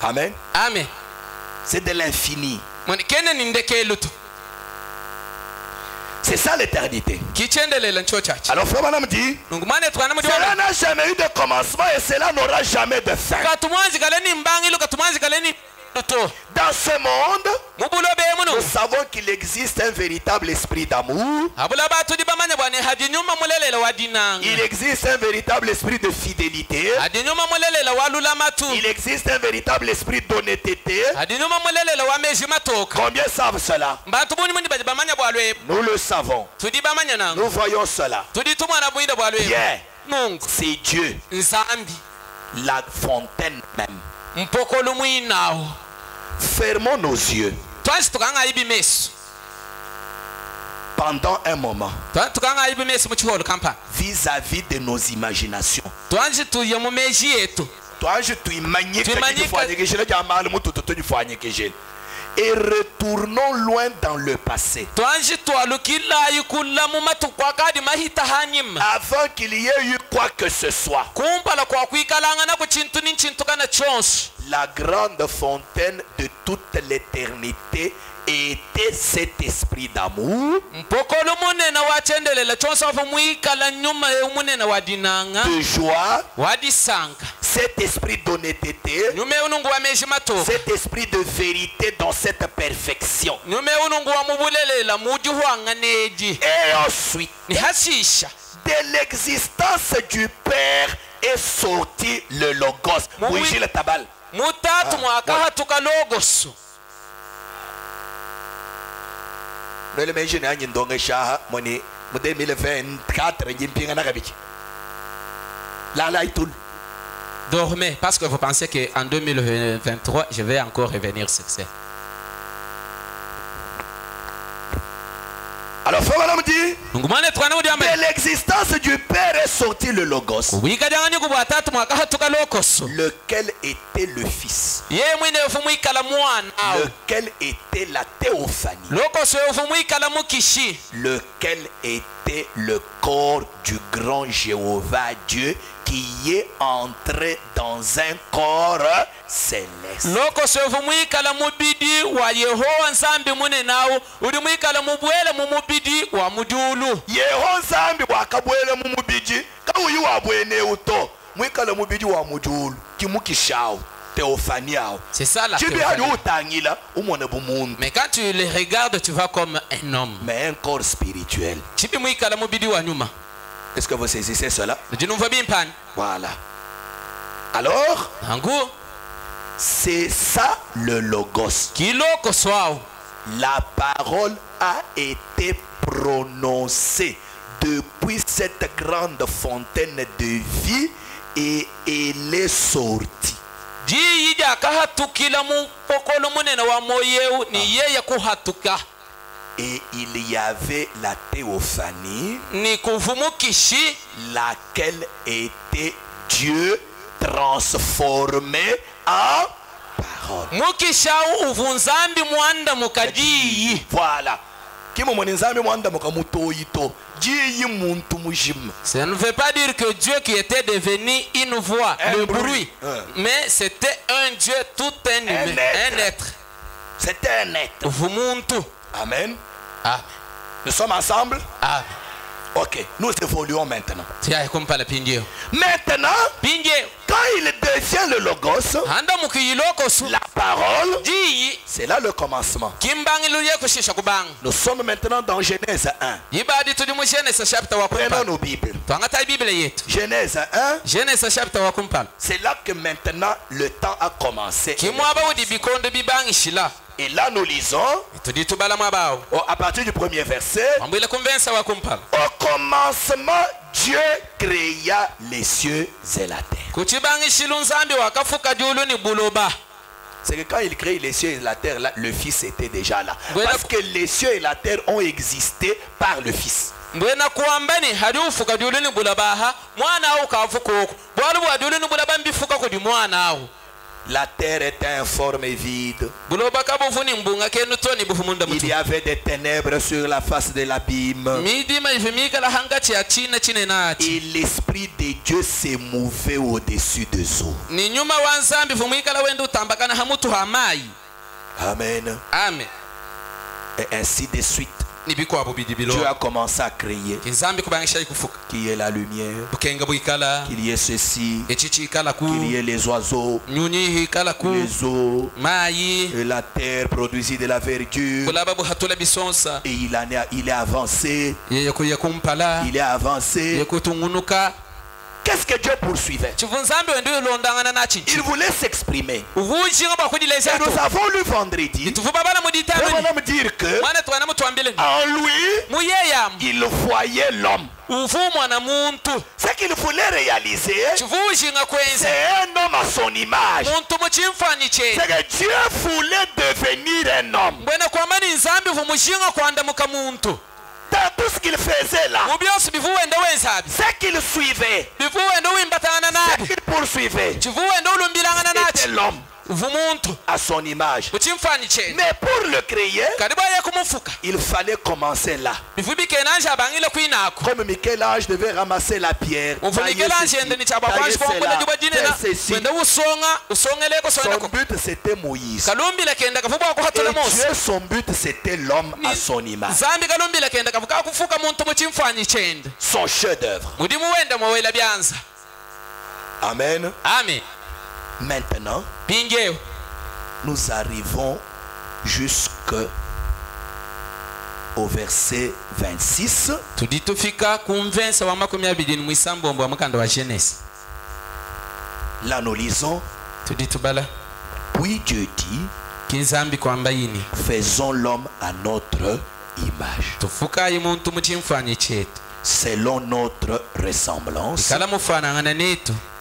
Amen. Amen. C'est de l'infini. C'est ça l'éternité. Alors frère Madame dit, cela n'a jamais eu de commencement et cela n'aura jamais de fin. Dans ce monde, nous savons qu'il existe un véritable esprit d'amour. Il existe un véritable esprit de fidélité. Il existe un véritable esprit d'honnêteté. Combien savent cela? Nous le savons. Nous voyons cela. Bien, c'est Dieu, la fontaine même. Fermons nos yeux pendant un moment vis-à-vis de nos imaginations. Et retournons loin dans le passé. Avant qu'il y ait eu quoi que ce soit. La grande fontaine de toute l'éternité était cet esprit d'amour, de joie, cet esprit d'honnêteté, cet esprit de vérité dans cette perfection. Et ensuite, de l'existence du Père est sorti le Logos. Oui, le tabal. Dormez, parce que vous pensez qu'en 2023, je vais encore revenir sur ça. Alors, frère Madame dit, de l'existence du Père est sorti le Logos, lequel était le Fils, lequel était la théophanie, lequel était le corps du grand Jéhovah Dieu qui est entré dans un corps céleste. Yeho nzambi wakabwele mumubiji kauyi wabwene uto mwikala mubiji wa mujulu kimukishao. théophanie. C'est ça la Tu théophanie. veux Mais quand tu les regardes, tu vois comme un homme. mais un corps spirituel. Est-ce que vous saisissez cela? Voilà. Alors, c'est ça le logos. La parole a été prononcée depuis cette grande fontaine de vie et elle est sortie. Et il y avait la théophanie, laquelle était Dieu transformé en parole. Voilà. Ça ne veut pas dire que Dieu qui était devenu une voix, le bruit, mais c'était un Dieu tout un humain, un être. C'était un être. Amen. Ah. Nous sommes ensemble. Ah. Ok, nous évoluons maintenant. Maintenant, quand il devient le logos, la parole, c'est là le commencement. Nous sommes maintenant dans Genèse 1. Prenons nos Bibles. Genèse 1. C'est là que maintenant le temps a commencé. Et là nous lisons à partir du premier verset. Au commencement, Dieu créa les cieux et la terre. C'est que quand il crée les cieux et la terre, là, le Fils était déjà là. Parce que les cieux et la terre ont existé par le Fils. La terre était informe et vide. Il y avait des ténèbres sur la face de l'abîme. Et l'Esprit de Dieu s'est mouvé au-dessus des eaux. Amen. Amen. Et ainsi de suite. Dieu a commencé à créer qu'il y ait la lumière, qu'il y ait ceci, qu'il y ait les oiseaux, les eaux, et la terre produisit de la verdure. Et il est avancé. Il est avancé. Qu'est-ce que Dieu poursuivait? Il voulait s'exprimer. Et nous avons lu vendredi. Nous allons dire que en lui, il voyait l'homme. Ce qu'il voulait réaliser, c'est un homme à son image. C'est que Dieu voulait devenir un homme. Dans tout ce qu'il faisait là, ce qu'il suivait, ce qu'il poursuivait, c'était l'homme à son image. Mais pour le créer, il fallait commencer là. Comme Michel-Ange devait ramasser la pierre, tailler ceci. Son but c'était Moïse. Et Dieu, son but c'était l'homme à son image. Son chef-d'œuvre. Amen. Amen. Maintenant, nous arrivons jusqu'au verset 26. Là nous lisons. Puis Dieu dit, faisons l'homme à notre image, selon notre ressemblance,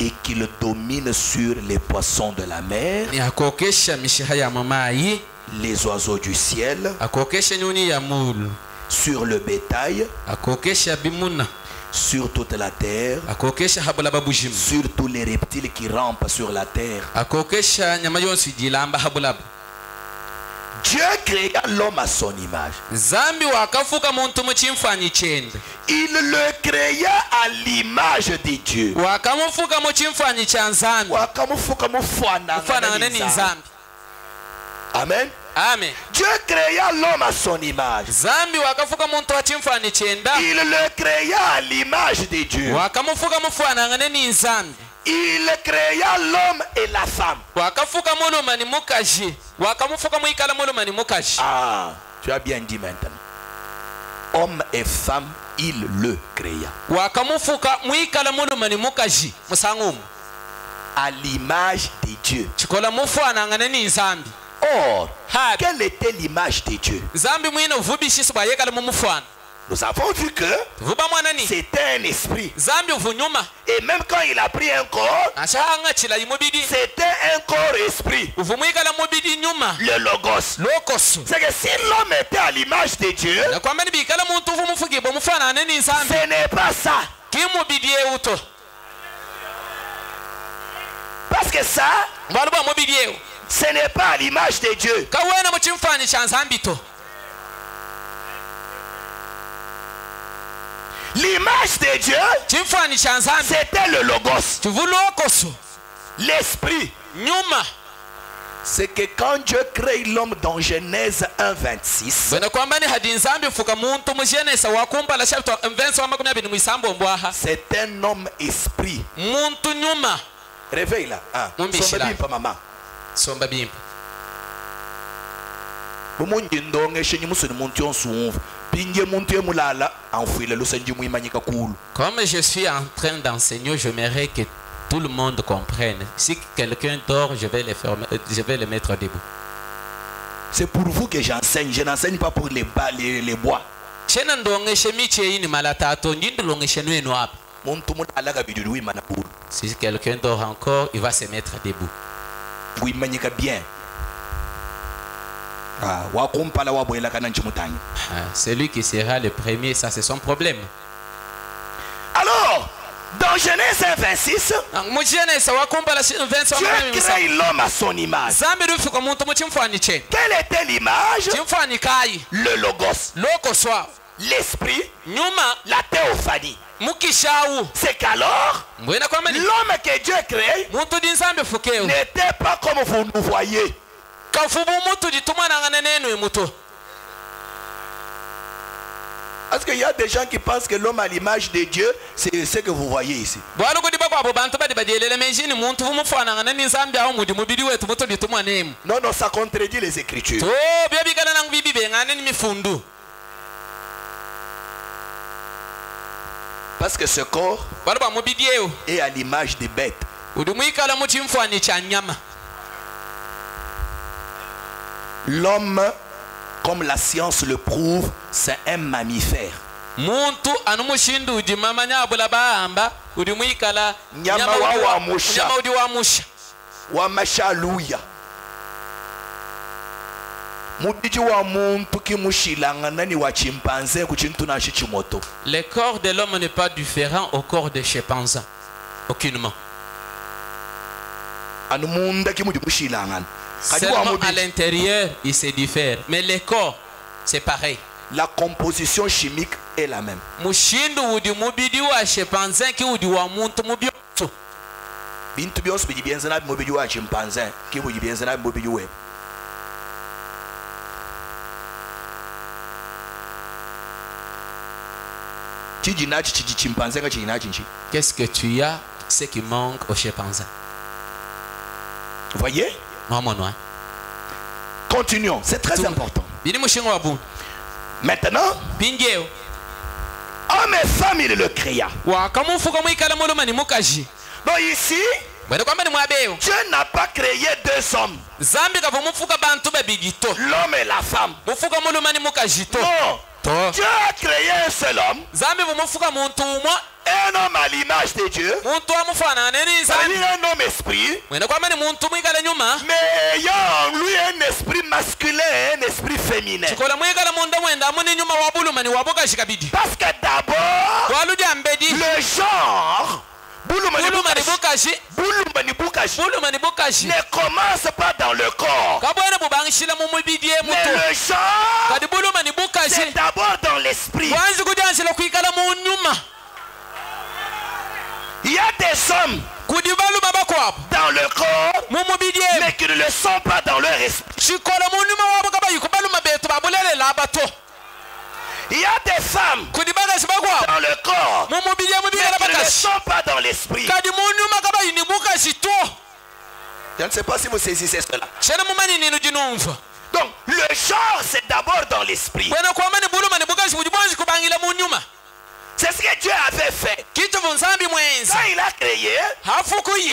et qu'il domine sur les poissons de la mer, les oiseaux du ciel, sur le bétail, sur toute la terre, sur tous les reptiles qui rampent sur la terre. Dieu créa l'homme à son image. Il le créa à l'image de Dieu. Amen. Amen. Dieu créa l'homme à son image. Il le créa à l'image de Dieu. il créa l'homme et la femme. Ah, tu as bien dit maintenant. Homme et femme, il le créa. À l'image de Dieu. Or, quelle était l'image de Dieu? Nous avons vu que c'était un esprit. Et même quand il a pris un corps, c'était un corps esprit. Le logos. C'est que si l'homme était à l'image de Dieu, ce n'est pas ça. Parce que ça, ce n'est pas à l'image de Dieu. L'image de Dieu, c'était le logos. L'esprit. C'est que quand Dieu crée l'homme dans Genèse 1:26, c'est un homme esprit. Réveille là. Somba bimpa maman. Somba bimpa. Comme je suis en train d'enseigner, j'aimerais que tout le monde comprenne. Si quelqu'un dort, je vais le mettre debout. C'est pour vous que j'enseigne. Je n'enseigne pas pour les bois. Si quelqu'un dort encore, il va se mettre debout. Oui, bien. Celui qui sera le premier, ça c'est son problème. Alors, dans Genèse 1:26, Dieu crée l'homme à son image. Quelle était l'image? Le logos. L'esprit. La théophanie. C'est qu'alors, l'homme que Dieu crée n'était pas comme vous nous voyez. Parce qu'il y a des gens qui pensent que l'homme à l'image de Dieu, c'est ce que vous voyez ici. Non, non, ça contredit les Écritures. Parce que ce corps est à l'image des bêtes. L'homme, comme la science le prouve, c'est un mammifère. Le corps de l'homme n'est pas différent au corps des chimpanzés. Aucunement. Seulement à l'intérieur, il se diffère. Mais le corps, c'est pareil. La composition chimique est la même. Qu'est-ce que tu as, ce qui manque au chimpanzé? Voyez? Continuons, c'est très important. Maintenant, homme et femme, il le créa. Donc ici, Dieu n'a pas créé deux hommes. L'homme et la femme. Non. Dieu a créé un seul homme. Un homme à l'image de Dieu. Un homme esprit. Mais ayant en lui un esprit masculin et un esprit féminin. Parce que d'abord, le genre ne commence pas dans le corps. Mais le genre, c'est d'abord dans l'esprit. Il y a des hommes dans le corps, mais qui ne le sont pas dans leur esprit. Il y a des femmes dans le corps, mais qui ne le sont pas dans l'esprit. Je ne sais pas si vous saisissez cela. Chena mumani ninu jinumva. Donc, le genre, c'est d'abord dans l'esprit. Bwana kwa mani buluma ni bukashi bujibwanji kubangila mu nyuma. C'est ce que Dieu avait fait. Kitu vunsambi mwenza. Quand il a créé,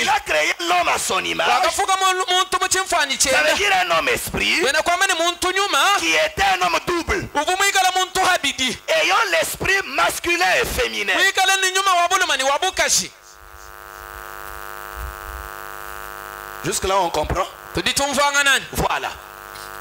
il a créé l'homme à son image. Wakafuka muntu mu chimfani Ça chenda. veut dire un homme esprit Bwana kwa mani muntu nyuma. qui était un homme double, Uvumwikala muntu habidi. ayant l'esprit masculin et féminin. Mwikala ni nyuma wa buluma ni wabukashi. Jusque là on comprend. Tuditumvanga nani? Voilà.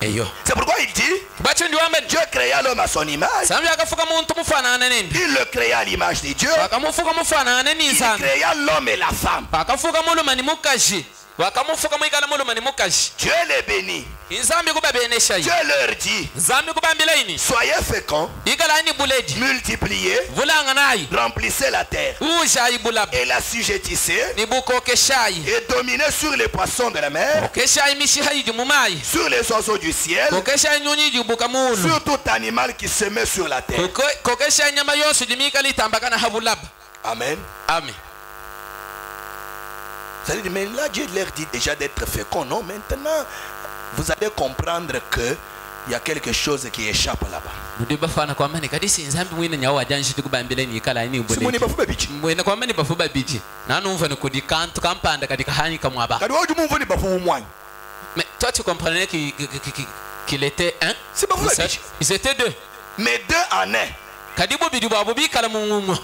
Eyo. C'est pourquoi il dit, Bacho ndi wambe. Dieu créa l'homme à son image. Sambi akafuka muntu mufanana nini? Il le créa à l'image de Dieu. Wakamufuka mufanana ni Il nzambi. créa l'homme et la femme. Wakafuka muluma ni mukashi. Wakamufuka mwikala muluma ni mukashi. Dieu les bénit. Inzambi kubabenesha yi. Dieu leur dit, Nzambi kubambila ini. soyez féconds, Ikala ni buledi. multipliez, Vulanga nayi. remplissez la terre Uja ibulaba. et l'assujettissez Ni buko keshayi. et dominez sur les poissons de la mer, Keshayi mishiha yi mumayi. sur les oiseaux du ciel, Kokeshayi nyonyi yi buka mulu. sur tout animal qui se met sur la terre. Kokeshayi nyama yonse dimika litambaka na habulaba. Amen. Amen. Ça dit, mais là Dieu leur dit déjà d'être fécond. Non, maintenant vous allez comprendre que il y a quelque chose qui échappe là-bas. Mudiba fana kwa mani kadisi nzambi mwina nyawa janshi tukubambile ni ikala ini Si ubuledi. bafuba bichi. Mwina kwa mani bafuba biji. Nanu mfano kudikantu kampanda kadika hani kamwaba. Kadi waju mumvuni bafu umwanyi. Mais toi tu comprenais qu'il était un? C'est pas vous la bichi. Ils étaient deux. Mais deux en un. Kadibu bidi babu bikala mungumu.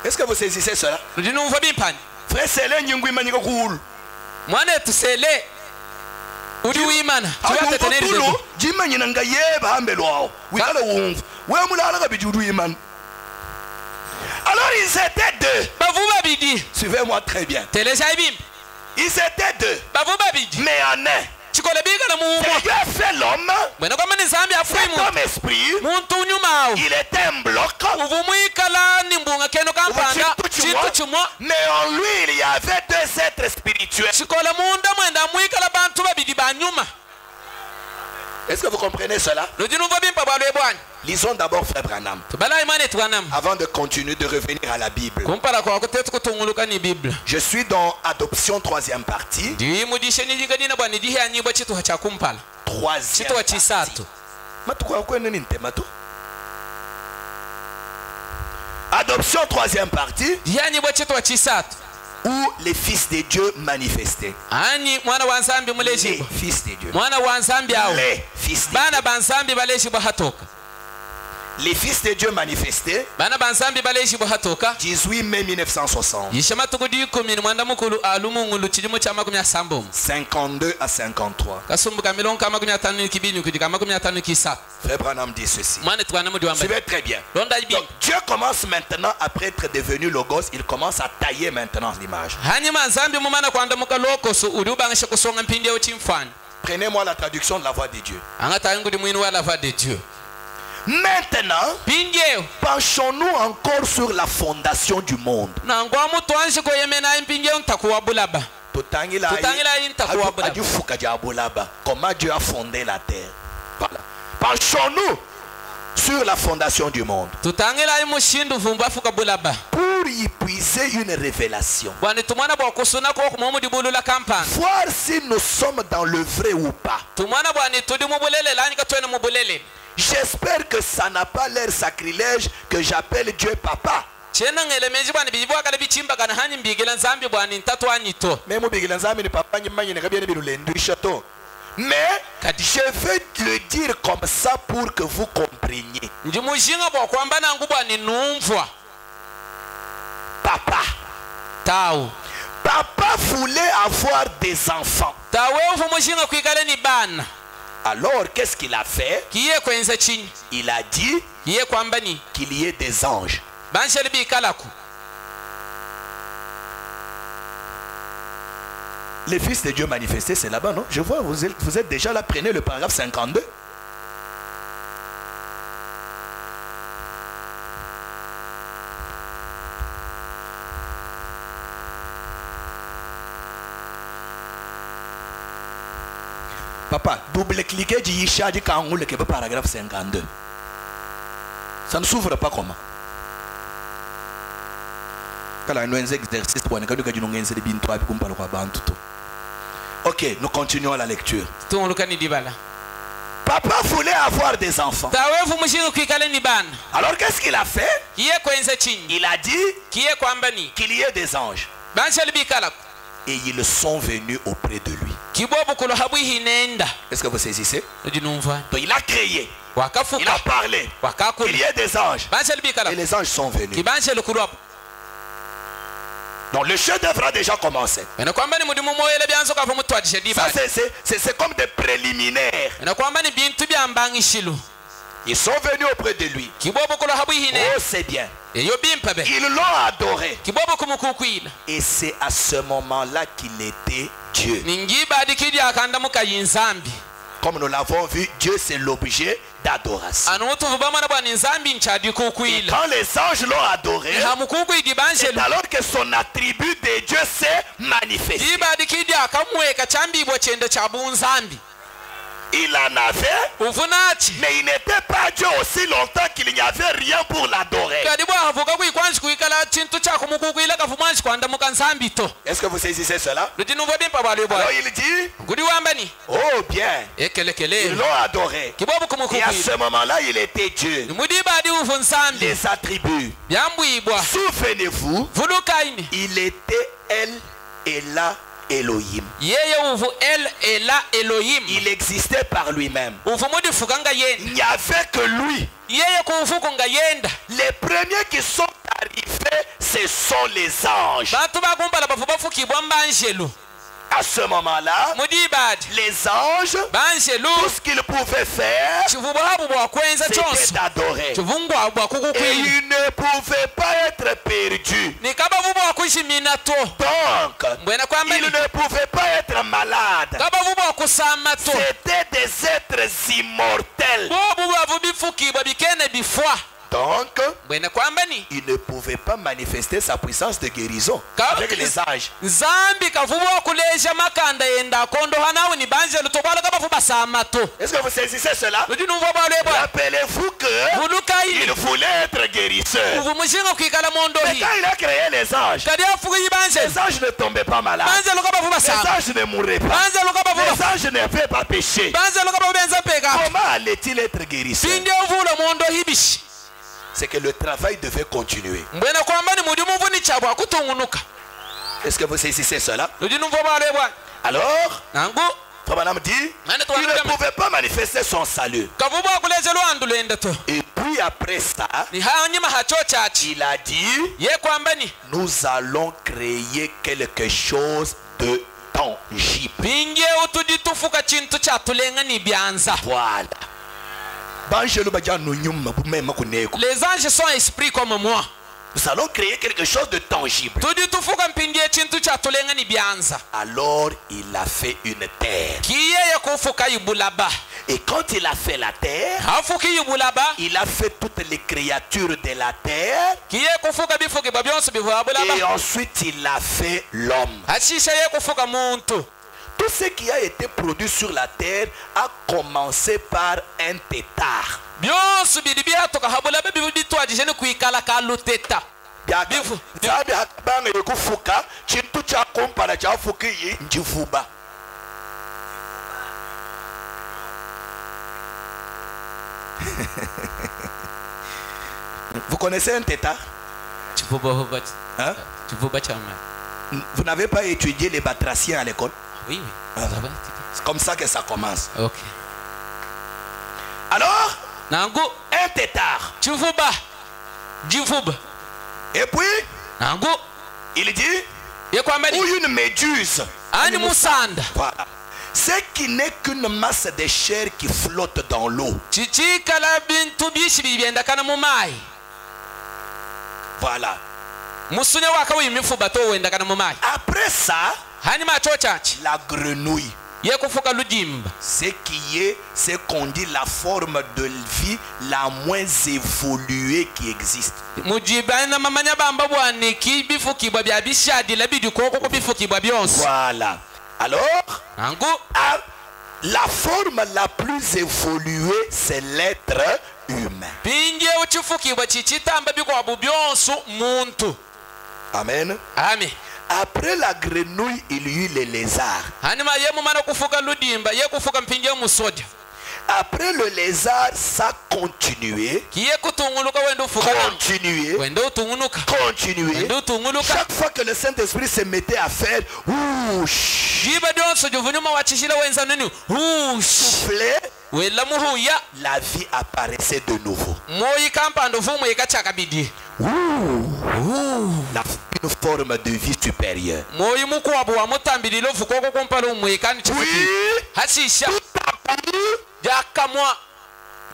Est-ce que vous saisissez cela? Ndinu mfa bimpani. Frère Sele nyingwi manyika kuulu. Mwana tusele. Udi wimana. Tuwate teneri Tulo zebu. jima nyina nga yeba hambe lwao. Wikala wumva. We mulala ka bijudu imani. Alors ils étaient deux. Bavuba bidi. Suivez-moi très bien. Telesa ibim. Ils étaient deux. Bavuba bidi. Mais en un. Chikole bikala mungu. Dieu a fait l'homme. Mwena kwa mani nzambi Cet afuimu. homme esprit. Muntu nyumao. Il était un bloc. Uvumwikala nimbunga keno kampanda. Chitu chumwa. Mais en lui il y avait deux êtres spirituels. Chikole munda mwenda mwikala bantu babidi banyuma. Est-ce que vous comprenez cela? Ndinu mfa bimpa bwalwe bwanyi. Lisons d'abord Frère Branham. Tubala imani tukanam. Avant de continuer de revenir à la Bible. Kumpala kwa kutetu kutunguluka ni Biblia. Je suis dans Adoption troisième partie. Ndi mudishe ni jinga nina bwani dihe anyibo chitu hacha kumpala. Troisième Chitu wa partie. chisatu. Matuko akwene ni ntemato. Adoption troisième partie. Dihe anyibo chitu wa chisatu. Où les fils de Dieu manifestés. Ani mwana wa nzambi Les muleshibo. fils de Dieu. Mwana wa nzambi awo. Les fils de Bana banzambi baleshibo hatoka. Les fils de Dieu manifestés. Bana banzambi baleshibo hatoka. 18 mai 1960. Yishama tukudi kumi ni mwanda mukulu alumungulu chidimu cha makumi ya sambomu. 52 à 53. Kasumbuka milonka makumi ya tanu kibinyu kudika makumi ya tanu kisatu. Frère Branham dit ceci. Mwana tuwanamu diwambe. Suivez très bien. Londa ibi. Donc Dieu commence maintenant, après être devenu Logos, il commence à tailler maintenant l'image. Hanyuma nzambi mumana kwanda muka lokoso uliubangisha kusonga mpindi ya uchimfani. Prenez-moi la traduction de la voix de Dieu. Angata yangu di mwinu wa la voix de Dieu. Maintenant, Pindie. penchons-nous encore sur la fondation du monde. Na ngwamu tuanshi ko yemena impingie untakuwa bulaba. Tutangila intakuwa bulaba. ajufuka diabolaba. Comment Dieu a fondé la terre. Voilà. Penchons-nous sur la fondation du monde. Tutangila imushindu vumba fuka bulaba. Pour y puiser une révélation. Bwani tumwana bwa kusuna ko kumumu di bulula kampani. Voir si nous sommes dans le vrai ou pas. Tumwana bwani tudi mubulele lani katwene mubulele. J'espère que ça n'a pas l'air sacrilège que j'appelle Dieu papa. Chena ngelemeji bwani bijibwa kala bichimba kana hani mbigela nzambi bwani ntatu anyito. Même bigila nzambi ni papa nyimanye ne kabiene bilulendu chateau. Mais je vais le dire comme ça pour que vous compreniez. Njimujinga bwa kwamba nangu bwani numvwa. Papa. Tau. Papa voulait avoir des enfants. Tawe ufumujinga kwikale ni bana. Alors, qu'est-ce qu'il a fait? Kiye kwenza chini. Il a dit Kiye kwamba ni. qu'il y ait des anges. Bansheli bikalaku. Les fils de Dieu manifestés, c'est là-bas, non? Je vois, vous êtes déjà là, prenez le paragraphe 52. Papa, double-cliquez du Yisha du Kangoul qui est paragraphe 52. Ça ne s'ouvre pas comment? Ok, nous continuons la lecture. tunguluka ni dibala Papa voulait avoir des enfants. tawefu mushinga kwikala ni bana Alors qu'est-ce qu'il a fait? kiye kwenza chini Il a dit kiye kwamba ni qu'il y ait des anges. banshali bikala Et ils sont venus auprès de lui. kibobo kulo habwihi nenda Est-ce que vous saisissez? ujinumva Donc il a créé, il wakafuka a parlé, qu'il wakakula y ait des anges. banshali bikala Et les anges sont venus. kibanshali kulwapo Donc le chef-d'œuvre a déjà commencé. ena kwamba ni mudimu moyele byanzo kafa mutwadisha Ça dibala c'est comme des préliminaires. ena kwamba ni bintu byambangishilu Ils sont venus auprès de lui. kibobo kulo habwihi ne Oh, c'est bien. eyo bimpabe Ils l'ont adoré. kibobo kumukukwila Et c'est à ce moment-là qu'il était Dieu. ningibadi kidya akanda mukayinzambi Comme nous l'avons vu, Dieu c'est l'objet d'adoration. anutuvu bamana bwa ninzambi nchadi Et kukwila quand les anges l'ont adoré, hamukukwidi c'est banshelu alors que son attribut de Dieu s'est manifesté. ibadi kidya akamweka chambibwa chende cha bunzambi Il en avait, uvunachi mais il n'était pas Dieu aussi longtemps qu'il n'y avait rien pour l'adorer. kadi bwahavuka kwikwanji kwikala chintu chako mukukwila kafumwanji kwanda mukanzambi to Est-ce que vous saisissez cela? lutinumva bimpa bwali Alors bwa il dit, gudi wambani oh bien, ils ekelekele l'ont adoré. kibobo Et à kumukukwila ce moment-là, il était Dieu. mudi ibadi uvu nsambi Les attributs. byambwibwa Souvenez-vous, vulukaini il était El et là Elohim. yeye uvu el ela elohim Il existait par lui-même. uvu mudifuka nga yenda Il n'y avait que lui. yeye kuufuku nga yenda Les premiers qui sont arrivés, ce sont les anges. bantu bakumbala bavu bafukibwa mbanjelu À ce moment-là, mudi ibadi les anges, banjelu tout ce qu'ils pouvaient faire, chivu bwabu bwakwenza c'était chonse d'adorer. chivungwa Et bwakukukwila ils ne pouvaient pas être perdus. nikabavu bwakushimina to Donc, mbwena kwamba ils ne pouvaient pas être malades. kabavu bwakusama to C'était des êtres immortels. bobu bwavu bifukibwa bikene bifwa Donc, mbwena kwamba ni il ne pouvait pas manifester sa puissance de guérison avec les anges. nzambi kavu bwakuleja makanda yenda akondoha nawe ni banjelu to bwala kabavu basama to Est-ce que vous saisissez cela? ludinumva bwalebwa Rappelez-vous que vulukaini il voulait être guérisseur. uvu mushinga kwikala Mais mondohi quand il a créé les anges, kadi afukuyi banjelu les anges ne tombaient pas malades. banjelu kabavu Les basama anges ne mouraient pas. banjelu kabavu Les anges n'avaient pas péché. banjelu kabavu benza peka Comment allait-il être guérisseur? pindi ovula mondohi bishi C'est que le travail devait continuer. mbwena kwamba ni mudimu vuni chabwa akutungunuka Est-ce que vous saisissez cela? ludinumva bwalebwa Alors, nangu Frère Branham dit, Mane il twandulia ne pouvait pas manifester son salut. kavu bwakuleze lwandu lwenda to Et puis après ça, ni hanyuma hacho chachi il a dit, ye kwamba ni nous allons créer quelque chose de tangible. pinge utudi tufuka chintu chatulenga ni byanza Voilà. Banjelu baja no nyuma bumema kuneko. les anges sont esprits comme moi Nous allons créer quelque chose de tangible. tudi tufuka mpindie chintu chatulenga ni byanza Alors il a fait une terre. kiyeye kufuka yibulaba Et quand il a fait la terre, hafuki yibulaba il a fait toutes les créatures de la terre. kiye kufuka bifukibwa byonse bivwa Et bulaba ensuite il a fait l'homme. hashisha ye kufuka muntu Tout ce qui a été produit sur la terre a commencé par un tétard. byonse biri byatoka habulaba bibitwajije ni kwikala kaluteta Bifu. Zabi hakabanga yekufuka chintu cha kompana cha fuki njivuba. Vous connaissez un tétard? Hein? Vous n'avez pas étudié les batraciens à l'école? oui C'est comme ça que ça commence. ok Alors, nangu un tétard. chivuba jivuba Et puis, nangu il dit, ye kwamba ni ou une méduse. ani musanda Voilà. Ce qui n'est qu'une masse de chair qui flotte dans l'eau. chichikala bintu bishi bibyendakana mu mai Voilà. musunya waka wimifuba to wendakana mu mai Après ça, hani macho chachi la grenouille. ye kufuka lujimba Ce qui est, c'est qu'on dit la forme de vie la moins évoluée qui existe. mujibana mamanya bamba bwaniki bifukibwa bya bishadila bidikoko ko bifukibwa byonse Voilà. Alors, nangu la forme la plus évoluée, c'est l'être humain. pinje uchifukibwa chichitamba bikwabu byonse muntu Amen. Amen. Après la grenouille, il y eut les lézards. Hanyuma ye mumana kufuka ludimba ye kufuka mpinje musodya. Après le lézard, ça continuait. Kiye kutunguluka wendo fuka. Continuait. Wendo tungunuka. Continuait. Wendo tunguluka. Chaque fois que le Saint-Esprit se mettait à faire ouch, Jiba donso juvunyuma wachishila wenza nini. souffler, Wela muhuya. la vie apparaissait de nouveau. Moyi kampando fumu yekachaka bidi. Une forme de vie supérieure. Moyi mukwabu wa mutambirilo fukoko kumpalo mwekani chifuki. Oui. Hasisha. Tout à coup, Yakamwa.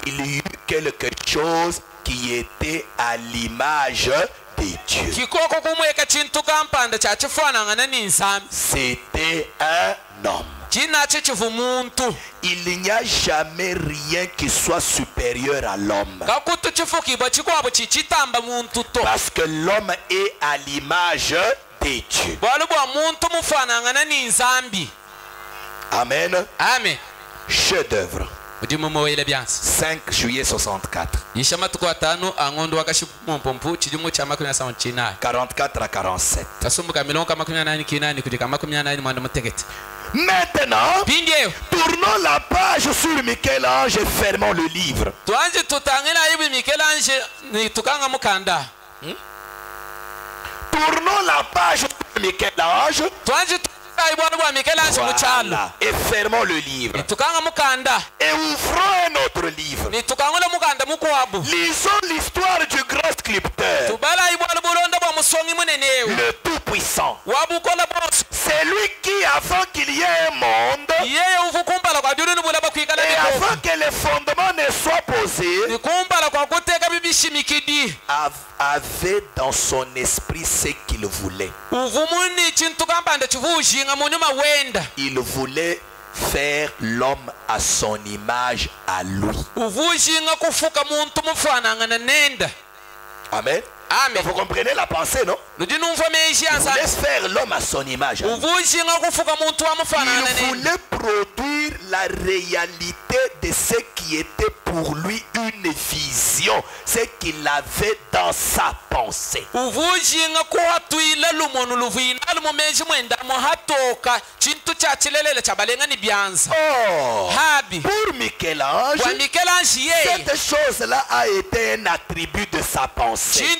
il y eut quelque chose qui était à l'image de Dieu. Kikoko kumweka chintu kampanda cha chifanangana ninzami. C'était un homme. China chichifu muntu. Il n'y a jamais rien qui soit supérieur à l'homme. Kakutu chifuki ba chikwabo chichitamba muntu to. Parce que l'homme est à l'image de Dieu. Balubwa muntu mufanangana ninzambi. Amen. Amen. Chef d'œuvre. Udimumo wele byansi. 5 juillet 64. Yishama tukwatano angondo wakashipompo chidimu cha 79. 44 à 47. Kasumbuka milonka 89 kinani kujika 89 mwanda mutegete. Maintenant, Pindie. tournons la page sur Michel-Ange et fermons le livre. Tuanze tutangila hivi Michel-Ange ni tukanga mukanda. Tournons la page sur Michel-Ange. Tuanze Voilà. Et fermons le livre. Et ouvrons un autre livre. Lisons l'histoire du grand sculpteur. Le Tout-Puissant. C'est lui qui, avant qu'il y ait un monde, et avant que les fondements ne soient posés, avait dans son esprit ce qu'il voulait. Il voulait faire l'homme à son image à lui. Amen. Amen. Vous comprenez la pensée, non? Il voulait faire l'homme à son image. Il voulait produire la réalité de ce qui était pour lui une vision, ce qu'il avait dans sa pensée. Oh, pour Michel-Ange, cette chose-là a été un attribut de sa pensée.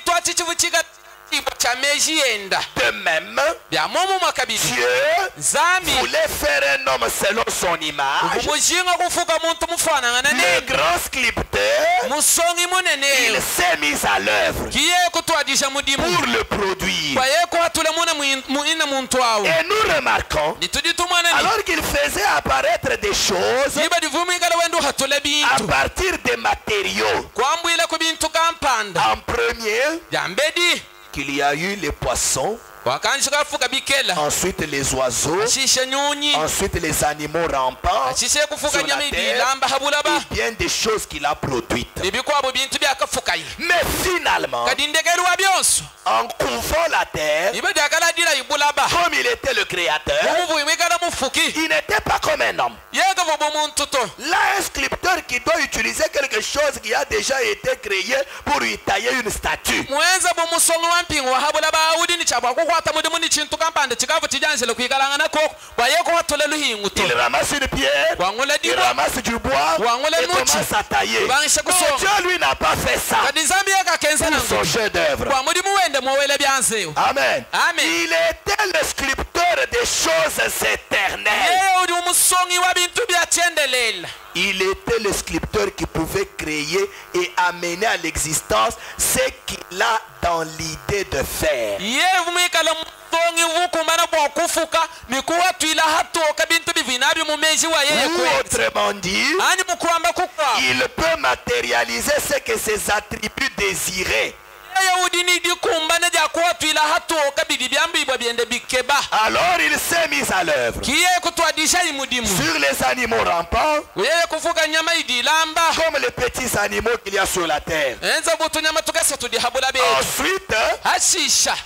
De même, Dieu voulait faire un homme selon son image. Le grand sculpteur, il s'est mis à l'œuvre pour le produire. Et nous remarquons, alors qu'il faisait apparaître des choses à partir des matériaux, en premier, qu'il y a eu les poissons, ensuite les oiseaux, ensuite les animaux rampants sur la terre, et bien des choses qu'il a produites. Mais finalement, en couvant la terre, comme il était le créateur, il n'était pas comme un homme. Là, un sculpteur qui doit utiliser quelque chose qui a déjà été créé pour lui tailler une statue. Il ramasse une pierre, il ramasse du bois et commence à tailler. Non, Dieu lui n'a pas fait ça pour son chef d'œuvre. Amen. Il était le sculpteur des choses éternelles. Il était le sculpteur qui pouvait créer et amener à l'existence ce qu'il a dans l'idée de faire. Ou autrement dit, il peut matérialiser ce que ses attributs désiraient. Alors il s'est mis à l'œuvre sur les animaux rampants, comme les petits animaux qu'il y a sur la terre. Ensuite,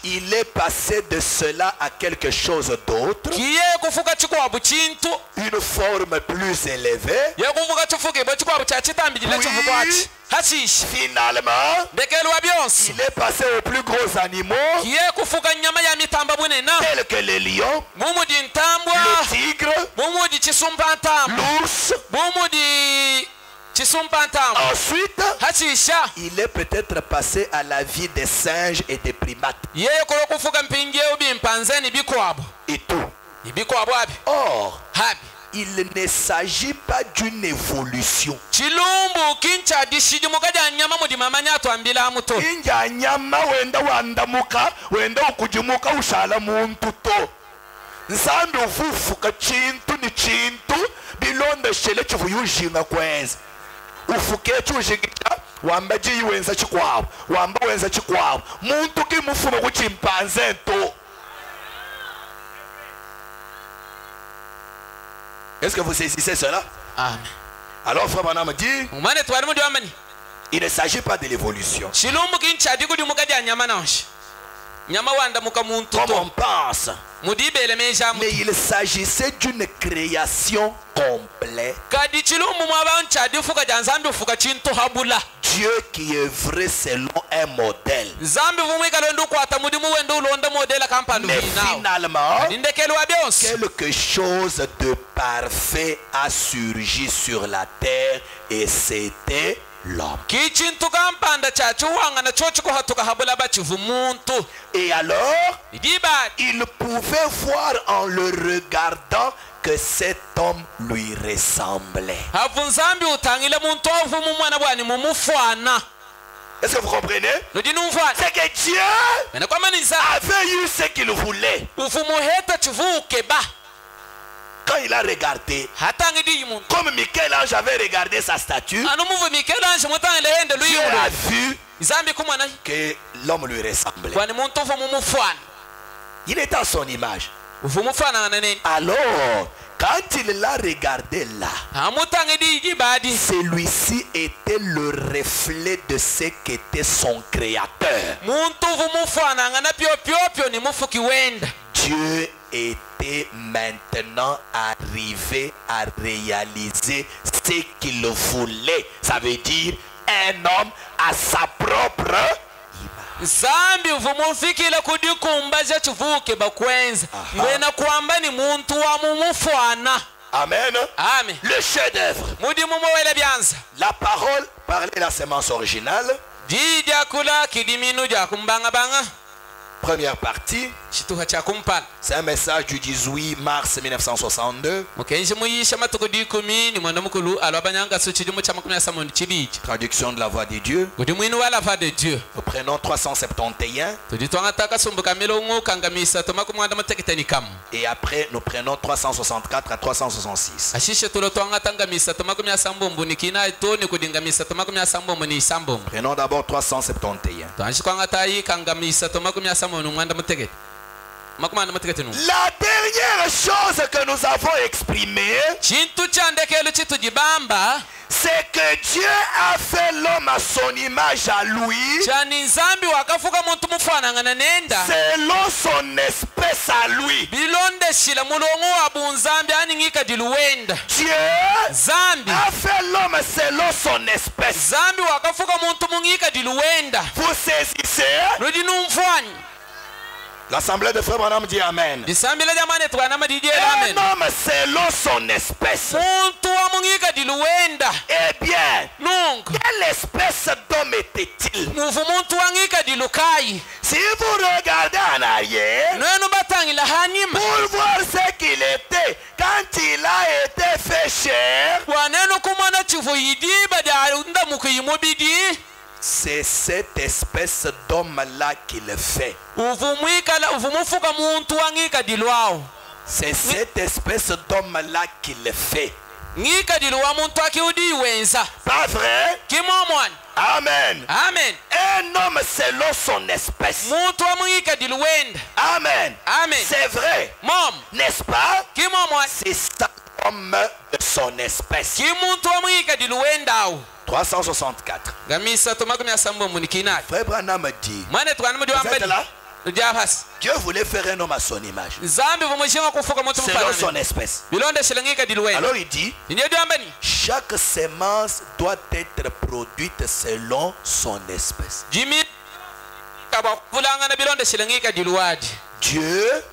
il est passé de cela à quelque chose d'autre, une forme plus élevée, puis hachisha Finalement, ndekelwa byonso il est passé aux plus gros animaux, kiye kufuga nyama ya mitamba bunena tels que les lions, mumudi ntambwa le tigre, mumudi chisumpa ntambwa l'ours. mumudi chisumpa ntambwa Ensuite, hachisha il est peut-être passé à la vie des singes et des primates yeye kolo kufuga mpingie ubimpanzeni bikwabo et tout. ibikwabo abi Or, habi il ne s'agit pas d'une évolution. chilumbu kinchadishiji mukaja nyama mudi mamanya twambila muto Inja nyama wenda wandamuka, wenda ukujimuka ushala muntu to. Nzambi ufufuka chintu ni chintu bilonde shele chivuyujinga kwenza. Ufuke chujinga wamba ji wenza chikwawo, wamba wenza chikwawo. Muntu ki mufuma kuchimpanze to. Est-ce que vous saisissez cela? amen Alors frère Branham dit, umane twari mudi wamani il ne s'agit pas de l'évolution. chilumbu kinchadi kudi mukaja nyama naoshi nyama wanda muka muntu Comme on to pense. mudi bele meja Mais il s'agissait d'une création complète. kadi chilumbu mwabanchadi fuka janzambi fuka chintu habula Dieu qui est vrai selon un modèle. zambi vumwika lwendu kwata mudi muwendo ulonda modela kampani Mais vinao finalement, nindekelwa byonso quelque chose de parfait a surgi sur la terre et c'était l'homme. kichintu kampanda chachu wangana chochi kuhatuka habula bachivu muntu Et alors, idibadi il pouvait voir en le regardant que cet homme lui ressemblait. havu nzambi utangile muntu ovumu mwana bwani mumufwana Est-ce que vous comprenez? ludi numfwana C'est que Dieu mena kwamanisa avait eu ce qu'il voulait. ufumuheta chivuke ba Quand il a regardé, hatangidi yimuntu comme Michel-Ange avait regardé sa statue, anu muvu mikelanje mutangile hende Dieu luyulu a vu nzambi kumwana que l'homme lui ressemblait. bwani muntu uvumu mufwana Il était à son image. ufumufwana ngana neni Alors, quand il l'a regardé là, amutangidi idibadi celui-ci était le reflet de ce qu'était son créateur. muntu uvumufwana ngana pyopyopyo ni mufuki wenda Dieu était maintenant arrivé à réaliser ce qu'il voulait. Ça veut dire un homme à sa propre zambi uvumufikile kudikumbaja chivuke bakwenza ngwena kwamba ni muntu wa mumufwana Amen. amen Le chef-d'œuvre. mudi mumuwele byanza La parole parlait la sémence originale. dijakula kidiminu jakumbangabanga Première partie. chituha chakumpala C'est un message du 18 mars 1962. mukenji muyisha matuku dikumi ni mwanda mukulu alwabanyanga so chidimu cha makumi asamu chibiji Traduction de la voix de Dieu. kudi mwinu wala va de dieu Nous prenons 371. tudi twangataka sumbuka milongo kangamisa tomaku mwanda matekitani kam Et après, nous prenons 364 à 366. ashishe tulo twangatangamisa tomakumi asambombu nikina toni kudingamisa tomakumi asambombu ni isambombu Prenons d'abord 371. twanshikwangatai kangamisa tomakumi asamu ni mwanda matekete makumanda matekete nu La dernière chose que nous avons exprimée, chintu chandekelo chitu jibamba c'est que Dieu a fait l'homme à son image à lui, chani nzambi wakafuka muntu mufanangana nenda selon son espèce à lui. bilonde shila mulongo wa bunzambi aningika diluwenda Dieu zambi a fait l'homme selon son espèce. zambi wakafuka muntu mungika diluwenda Vous saisissez? ludi numfwani L'assemblée de frères Branham dit Amen. disambila jamane twanama didiela Un amen homme selon son espèce. muntu wa mungika diluwenda Eh bien, nunga quelle espèce d'homme était-il? muvu muntu wangika dilukai Si vous regardez en arrière, nwenu batangila hanima pour voir ce qu'il était quand il a été fait chair, wanenu kumwana chivu yidiba da mukuyimu bidi c'est cette espèce d'homme-là qu'il fait. uvumufuka muntu wangika dilwao C'est cette espèce d'homme-là qu'il fait. ngika dilwa muntu akiudi wenza Pas vrai? kimomwani Amen. amen Un homme selon son espèce. muntu wamungika dilwenda Amen. amen C'est vrai. mom N'est-ce pas? kimomwani C'est ça l'homme de son espèce. kimuntu wamungika dilwendawo 364. ngamisa tomakumi asambo munikinaji Frère Branham dit, mwane twanamudi vous êtes wambali là? Dieu voulait faire un homme à son image, selon selon son espèce. Alors il dit, chaque sémence doit être produite selon son espèce. Dieu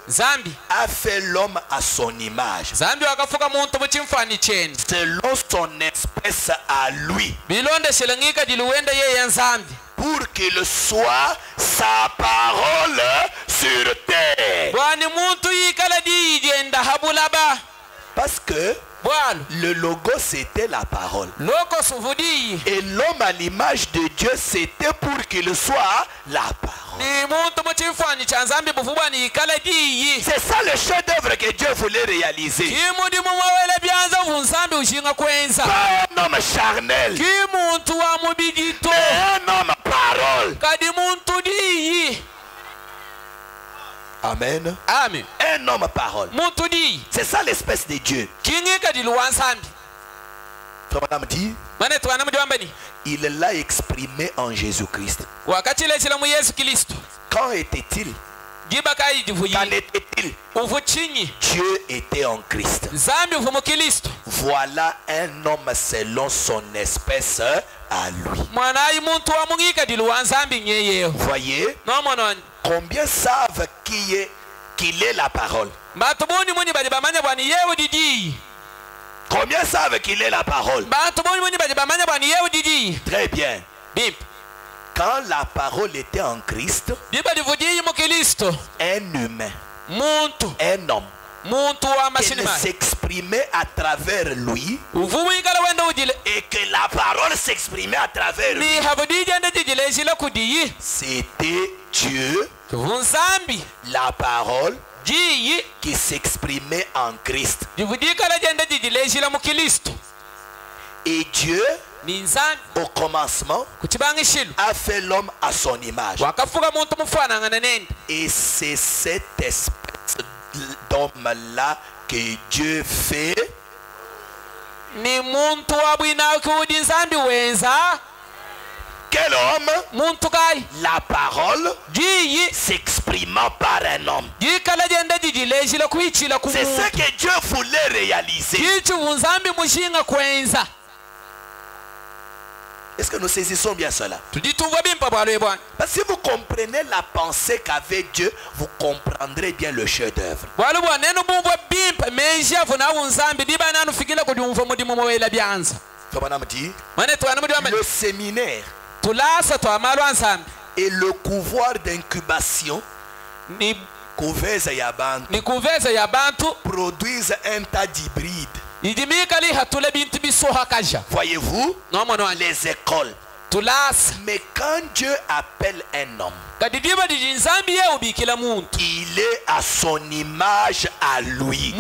a fait l'homme à son image, selon son espèce à lui, pour qu'il soit sa parole sur terre. Parce que le logo c'était la parole. Et l'homme à l'image de Dieu c'était pour qu'il soit la parole. C'est ça le chef-d'œuvre que Dieu voulait réaliser. Pas un homme charnel, mais un homme parole. Amen. Amen. Un homme parole. C'est ça l'espèce de Dieu. Frère Madame dit, il l'a exprimé en Jésus-Christ. Quand était-il? Qu'en était-il? Dieu était en Christ. Voilà un homme selon son espèce à lui. Voyez, combien savent qu'il est la parole? Combien savent qu'il est la parole? Très bien. Quand la parole était en Christ, un humain, un homme, qui s'exprimait à travers lui, et que la parole s'exprimait à travers lui, c'était Dieu, la parole, qui s'exprimait en Christ. Et Dieu, au commencement, a fait l'homme à son image. Et c'est cette espèce d'homme-là que Dieu fait. Quel homme? La parole s'exprimant par un homme. C'est ce que Dieu voulait réaliser. Est-ce que nous saisissons bien cela? Parce que si vous comprenez la pensée qu'avait Dieu, vous comprendrez bien le chef-d'œuvre. Le séminaire et le couvoir d'incubation produisent un tas d'hybrides. Voyez-vous, les écoles. Mais quand Dieu appelle un homme, il est à son image à lui.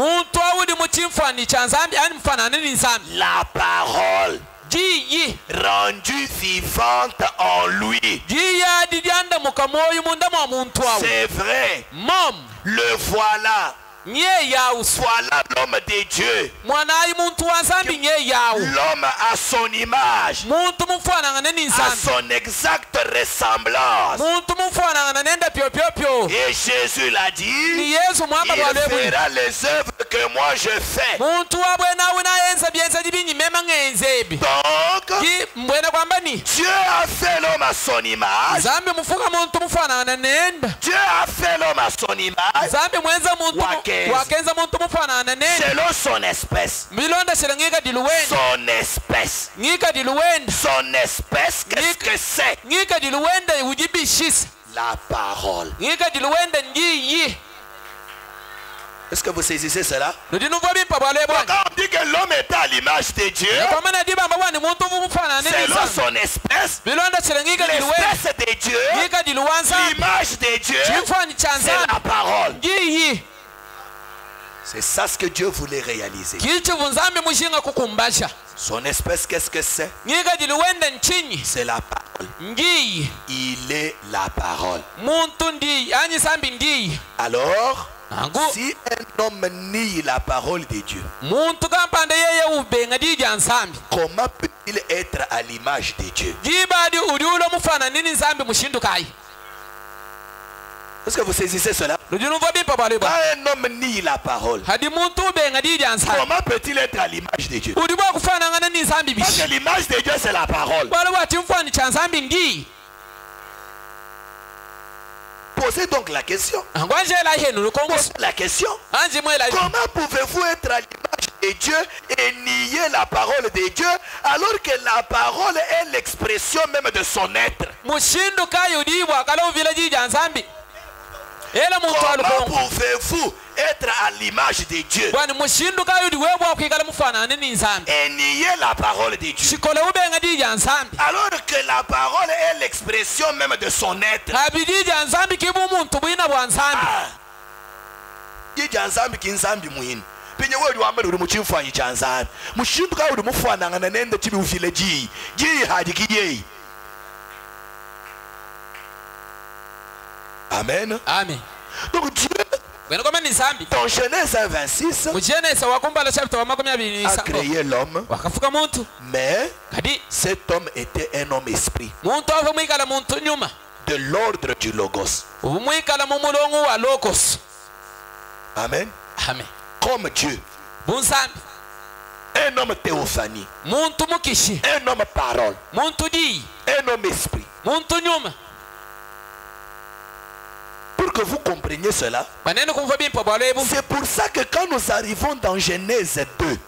La parole rendue vivante en lui. C'est vrai. Le voilà. Voilà l'homme de Dieu. L'homme à son image, à son exacte ressemblance. Et Jésus l'a dit, il fera les œuvres que moi je fais. Donc Dieu a fait l'homme à son image. Dieu a fait l'homme à son image. Selon son espèce. Son espèce. Son espèce, qu'est-ce que c'est? La parole. Est-ce que vous saisissez cela? Quand on dit que l'homme est à l'image de Dieu, selon son espèce, l'espèce de Dieu, l'image de Dieu, c'est la parole. C'est ça ce que Dieu voulait réaliser. Son espèce, qu'est-ce que c'est? C'est la parole. Il est la parole. Alors, si un homme nie la parole de Dieu, comment peut-il être à l'image de Dieu? Est-ce que vous saisissez cela? Nous disons bien pas parler. Quand un homme nie la parole, comment peut-il être à l'image de Dieu? Parce que l'image de Dieu c'est la parole. Posez donc la question. Posez la question. Comment pouvez-vous être à l'image de Dieu et nier la parole de Dieu alors que la parole est l'expression même de son être? Comment pouvez-vous être à l'image de Dieu et nier la parole de Dieu alors que la parole est l'expression même de son être? Penye wewe wambe uri muchimfanyi chanzani mushinduka uri mufana ngana nende chibi ufile ji hajikiye. Amen. Amen. Donc Dieu dans Genèse 26 a créé l'homme, mais cet homme était un homme esprit de l'ordre du logos. Amen. Amen. Comme Dieu, un homme théophanie, un homme parole, un homme esprit. Pour que vous compreniez cela, c'est pour ça que quand nous arrivons dans Genèse 2,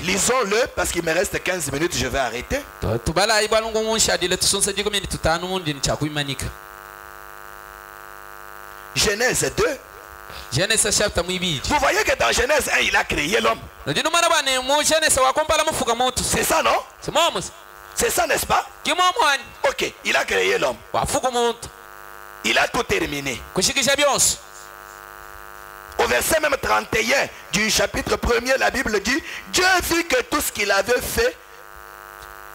lisons-le parce qu'il me reste 15 minutes, je vais arrêter. Genèse 2. Vous voyez que dans Genèse 1, il a créé l'homme. C'est ça, non? C'est ça, n'est-ce pas? Ok, il a créé l'homme. Il a tout terminé. Au verset même 31 du chapitre 1er, la Bible dit, Dieu vit que tout ce qu'il avait fait,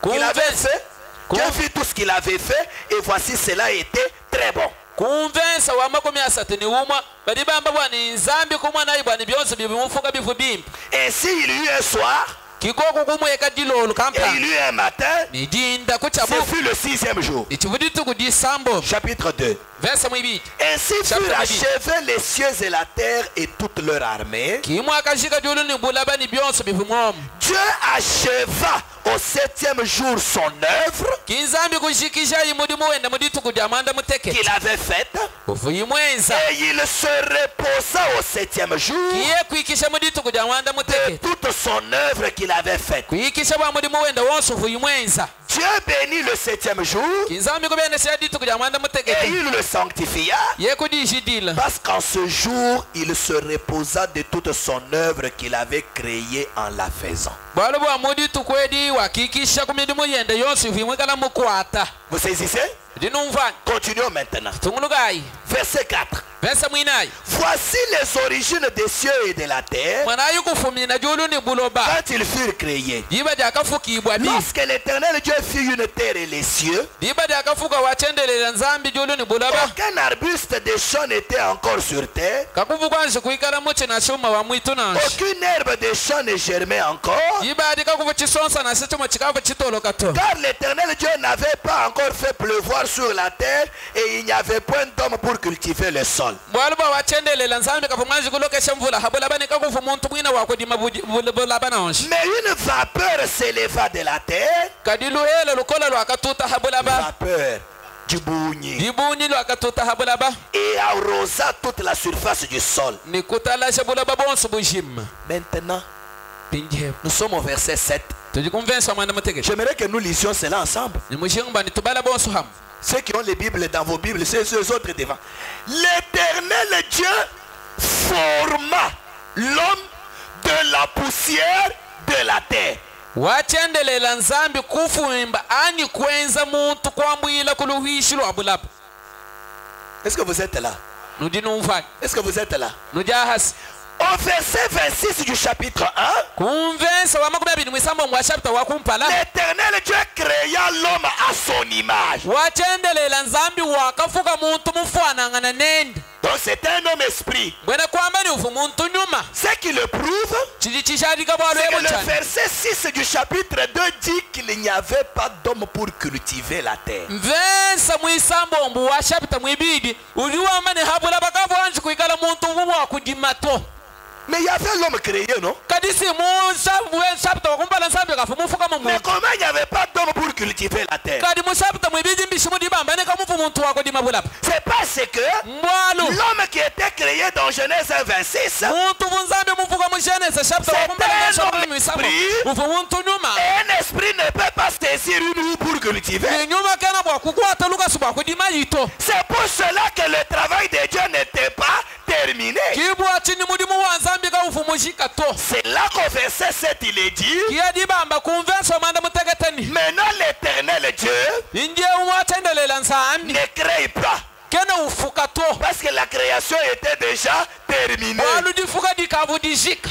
Dieu vit tout ce qu'il avait fait, et voici cela était très bon. Ainsi il y eut un soir, et il y eut un matin, ce fut le 6e jour. Chapitre 2. Ainsi furent achevés les cieux et la terre et toute leur armée. Dieu acheva au 7e jour son œuvre qu'il avait faite, et il se reposa au 7e jour de toute son œuvre qu'il avait faite. Dieu bénit le 7e jour et il le sanctifia parce qu'en ce jour il se reposa de toute son œuvre qu'il avait créée en la faisant. Vous saisissez? Continuons maintenant. Verset 4. Voici les origines des cieux et de la terre quand ils furent créés. Lorsque l'Éternel Dieu fit une terre et les cieux, aucun arbuste des champs n'était encore sur terre, aucune herbe des champs ne germait encore, car l'Éternel Dieu n'avait pas encore fait pleuvoir sur la terre et il n'y avait point d'homme pour cultiver le sol. Mais une vapeur s'éleva de la terre, vapeur du bougni, et arrosa toute la surface du sol. Maintenant, nous sommes au verset 7. J'aimerais que nous lisions cela ensemble. Ceux qui ont les Bibles dans vos Bibles, c'est ceux autres devant. L'Éternel Dieu forma l'homme de la poussière de la terre. Est-ce que vous êtes là? Est-ce que vous êtes là? Au verset 26 du chapitre 1, l'Éternel Dieu créa l'homme à son image. Donc c'est un homme esprit. Ce qui le prouve, c'est que le verset 6 du chapitre 2 dit qu'il n'y avait pas d'homme pour cultiver la terre. Mais il y avait l'homme créé, non? Mais comment il n'y avait pas d'homme pour cultiver la terre? C'est parce que l'homme qui était créé dans Genèse 26, c'est un esprit, et un esprit ne peut pas saisir une roue pour cultiver. C'est pour cela que le travail de Dieu n'était pas terminé. C'est là qu'au verset 7 il est dit, maintenant l'Éternel Dieu ne crée pas, parce que la création était déjà terminée.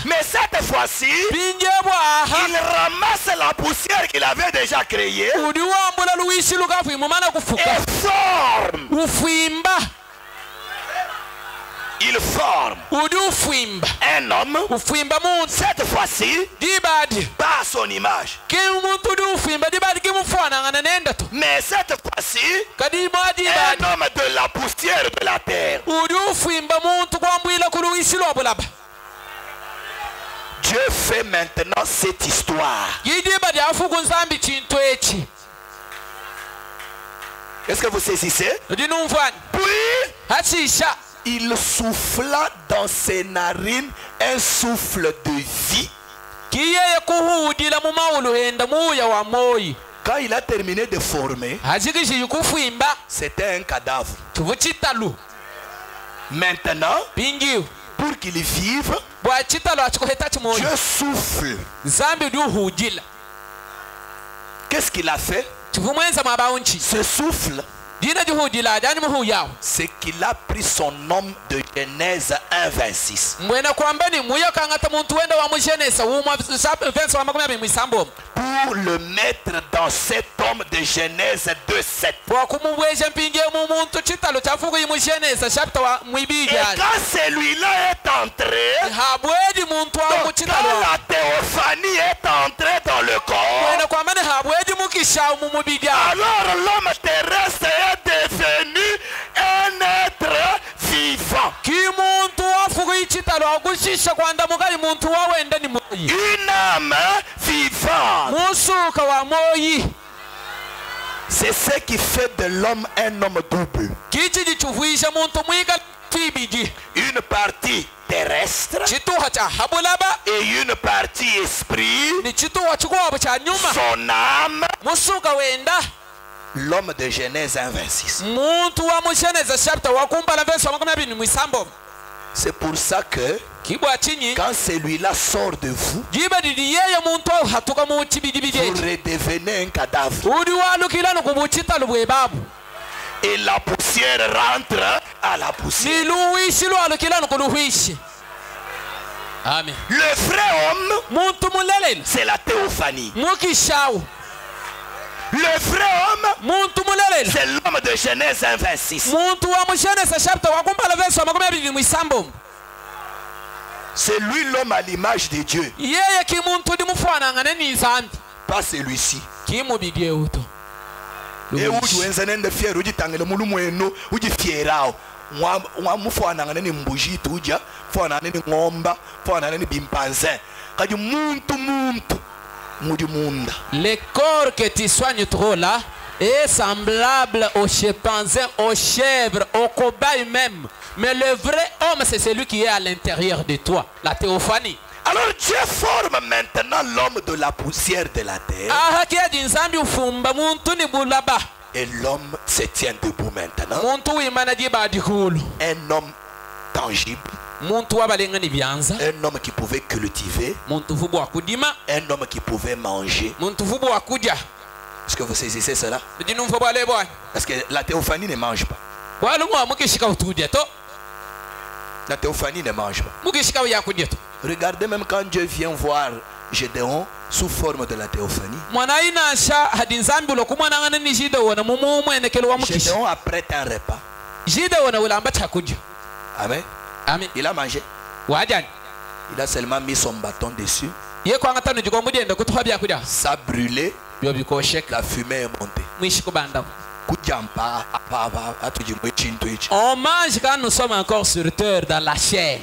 Mais cette fois-ci, il ramasse la poussière qu'il avait déjà créée et forme. Il forme un homme, cette fois-ci, par son image. Mais cette fois-ci, un homme de la poussière de la terre. Dieu fait maintenant cette histoire. Est-ce que vous saisissez? Puis, il souffla dans ses narines un souffle de vie. Quand il a terminé de former, c'était un cadavre. Maintenant, pour qu'il vive, Dieu souffle. Qu'est-ce qu'il a fait? Ce souffle, c'est qu'il a pris son nom de Genèse 1:26 pour le mettre dans cet homme de Genèse 2:7. Et quand celui-là est entré, quand la théophanie est entrée dans le corps, alors l'homme terrestre est devenu un être vivant. Une âme vivante. C'est ce qui fait de l'homme un homme double. Une partie terrestre et une partie esprit. Son âme. L'homme de Genèse 1:26. C'est pour ça que quand celui-là sort de vous, vous redevenez un cadavre. Et la poussière rentre à la poussière. Amen. Le vrai homme, c'est la théophanie. Le vrai homme, c'est l'homme de Genèse 1:26. C'est lui l'homme à l'image de Dieu. Pas celui-ci. Et où tu es un fier, où tu t'en es le moulumoueno, où tu fierao. Moi, faut en aller en bougie, tout dia, faut en aller en ngomba, faut en aller en bimpanzin. Quand tu montes, le corps que tu soignes trop là est semblable au chimpanzé, au chèvre, au cobaye même. Mais le vrai homme, c'est celui qui est à l'intérieur de toi, la théophanie. Alors Dieu forme maintenant l'homme de la poussière de la terre. Et l'homme se tient debout maintenant. Un homme tangible. Un homme qui pouvait cultiver. Un homme qui pouvait manger. Est-ce que vous saisissez cela? Parce que la théophanie ne mange pas. La théophanie ne mange pas. Regardez même quand Dieu vient voir Gédéon sous forme de la théophanie. Gédéon apprête un repas. Amen. Amen. Il a mangé. Wajani. Il a seulement mis son bâton dessus. Ye kwa ngata njugo mugenda kutuha bya kudia. Ça a brûlé. Byo bikosheka. La fumée est montée. Mwishi kubanda. On mange quand nous sommes encore sur terre dans la chair.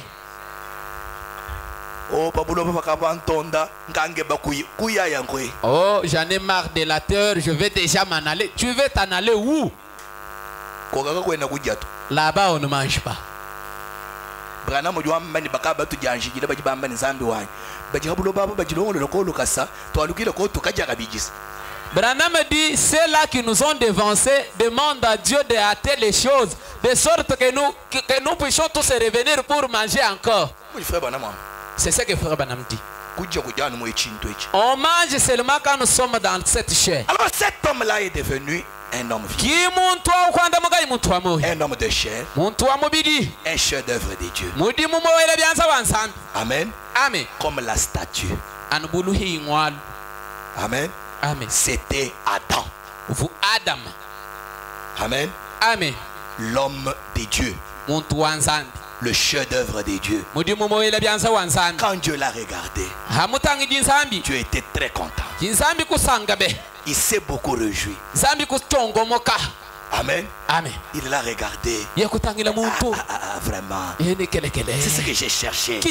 Oh, j'en ai marre de la terre, je vais déjà m'en aller. Tu veux t'en aller où? Là-bas, on ne mange pas. Branham dit, ceux-là qui nous ont devancés demandent à Dieu de hâter les choses, de sorte que nous puissions tous revenir pour manger encore. C'est ce que Frère Branham dit. On mange seulement quand nous sommes dans cette chair. Alors cet homme-là est devenu un homme vivant. Un homme de chair. Un chef-d'œuvre de Dieu. Amen. Amen. Comme la statue. Amen. Amen. C'était Adam. Vous Adam. Amen. Amen. L'homme de Dieu. Le chef-d'œuvre de Dieu. Quand Dieu l'a regardé, Dieu était très content. Il s'est beaucoup réjoui. Amen. Amen. Il l'a regardé. Vraiment. C'est ce que j'ai cherché.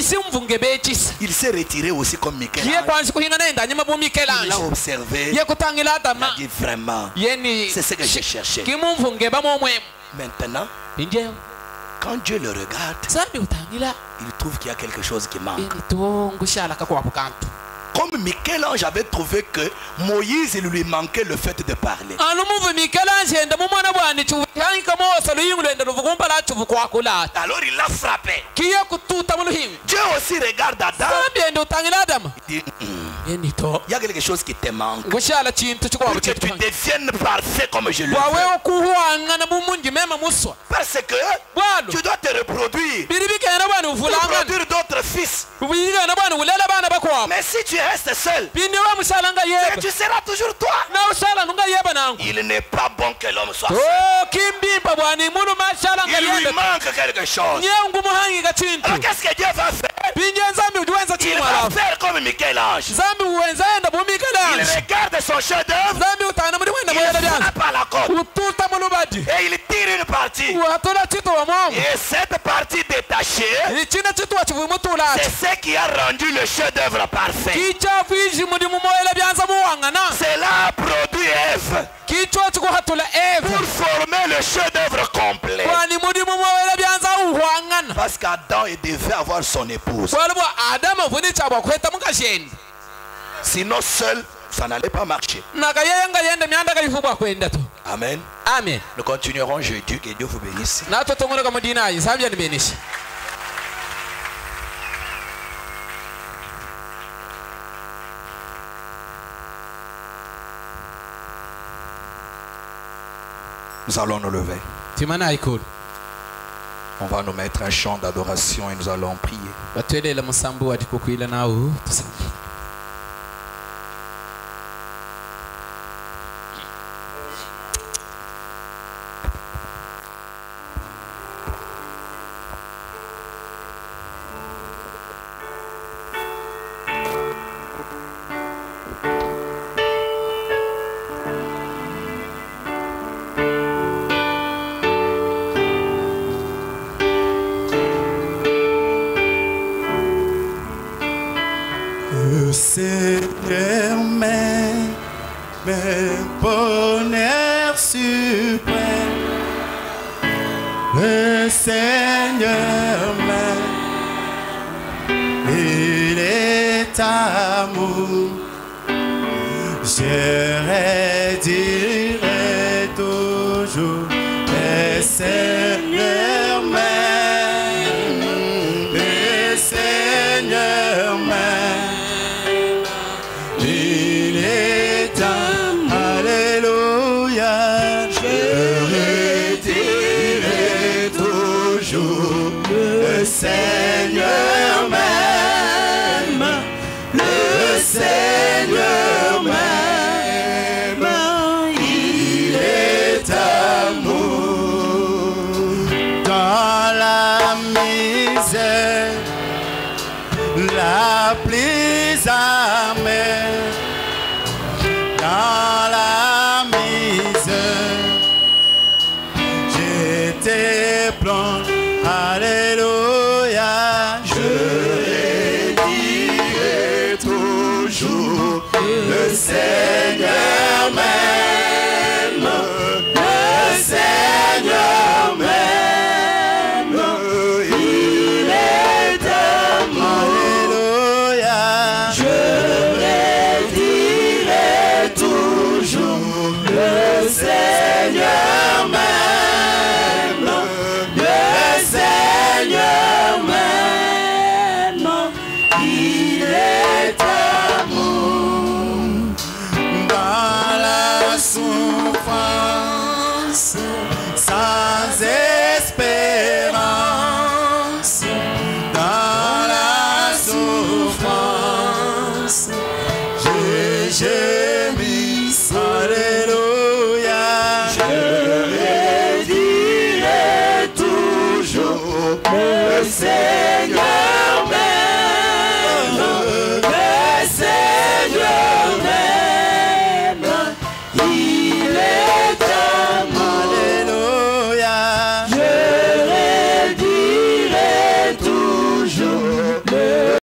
Il s'est retiré aussi comme Michel-Ange. Il a observé. Il a dit vraiment. C'est ce que j'ai cherché. Maintenant, quand Dieu le regarde, il trouve qu'il y a quelque chose qui manque. Comme Michel-Ange avait trouvé que Moïse lui manquait le fait de parler. Alors il l'a frappé. Dieu aussi regarde Adam. Il dit, il y a quelque chose qui te manque. Pour que tu deviennes parfait comme je le veux. Parce que tu dois te reproduire. Pour produire d'autres fils. Mais si tu restes seul, tu seras toujours toi. Il n'est pas bon que l'homme soit seul. Il lui manque quelque chose. Alors qu'est-ce que Dieu va faire? Il va faire comme Michel-Ange. Il regarde son chef-d'œuvre. Il frappe à la côte. Et il tire une partie. Et cette partie détachée, c'est ce qui a rendu le chef-d'œuvre parfait. Cela a produit Ève pour former le chef-d'œuvre complet. Parce qu'Adam devait avoir son épouse. Sinon seul, ça n'allait pas marcher. Amen. Amen. Nous continuerons jeudi. Que Dieu vous bénisse. Nous allons nous lever. On va nous mettre un chant d'adoration et nous allons prier. Le Seigneur m'aime, bonheur suprême. Le Seigneur m'aime, il est amour. Je redirai toujours, le Seigneur m'aime, le Seigneur m'aime. Seigneur m'aime, le Seigneur m'aime, il est amour. toujours. Le Seigneur m'aime, le Seigneur m'aime, il est amour. Alléluia. Je dirai toujours, le Seigneur m'aime, le Seigneur m'aime, il est amour. Dans la souffrance, sans espérance, dans la souffrance, j'ai gémi. Alléluia. Je dirai toujours, le Seigneur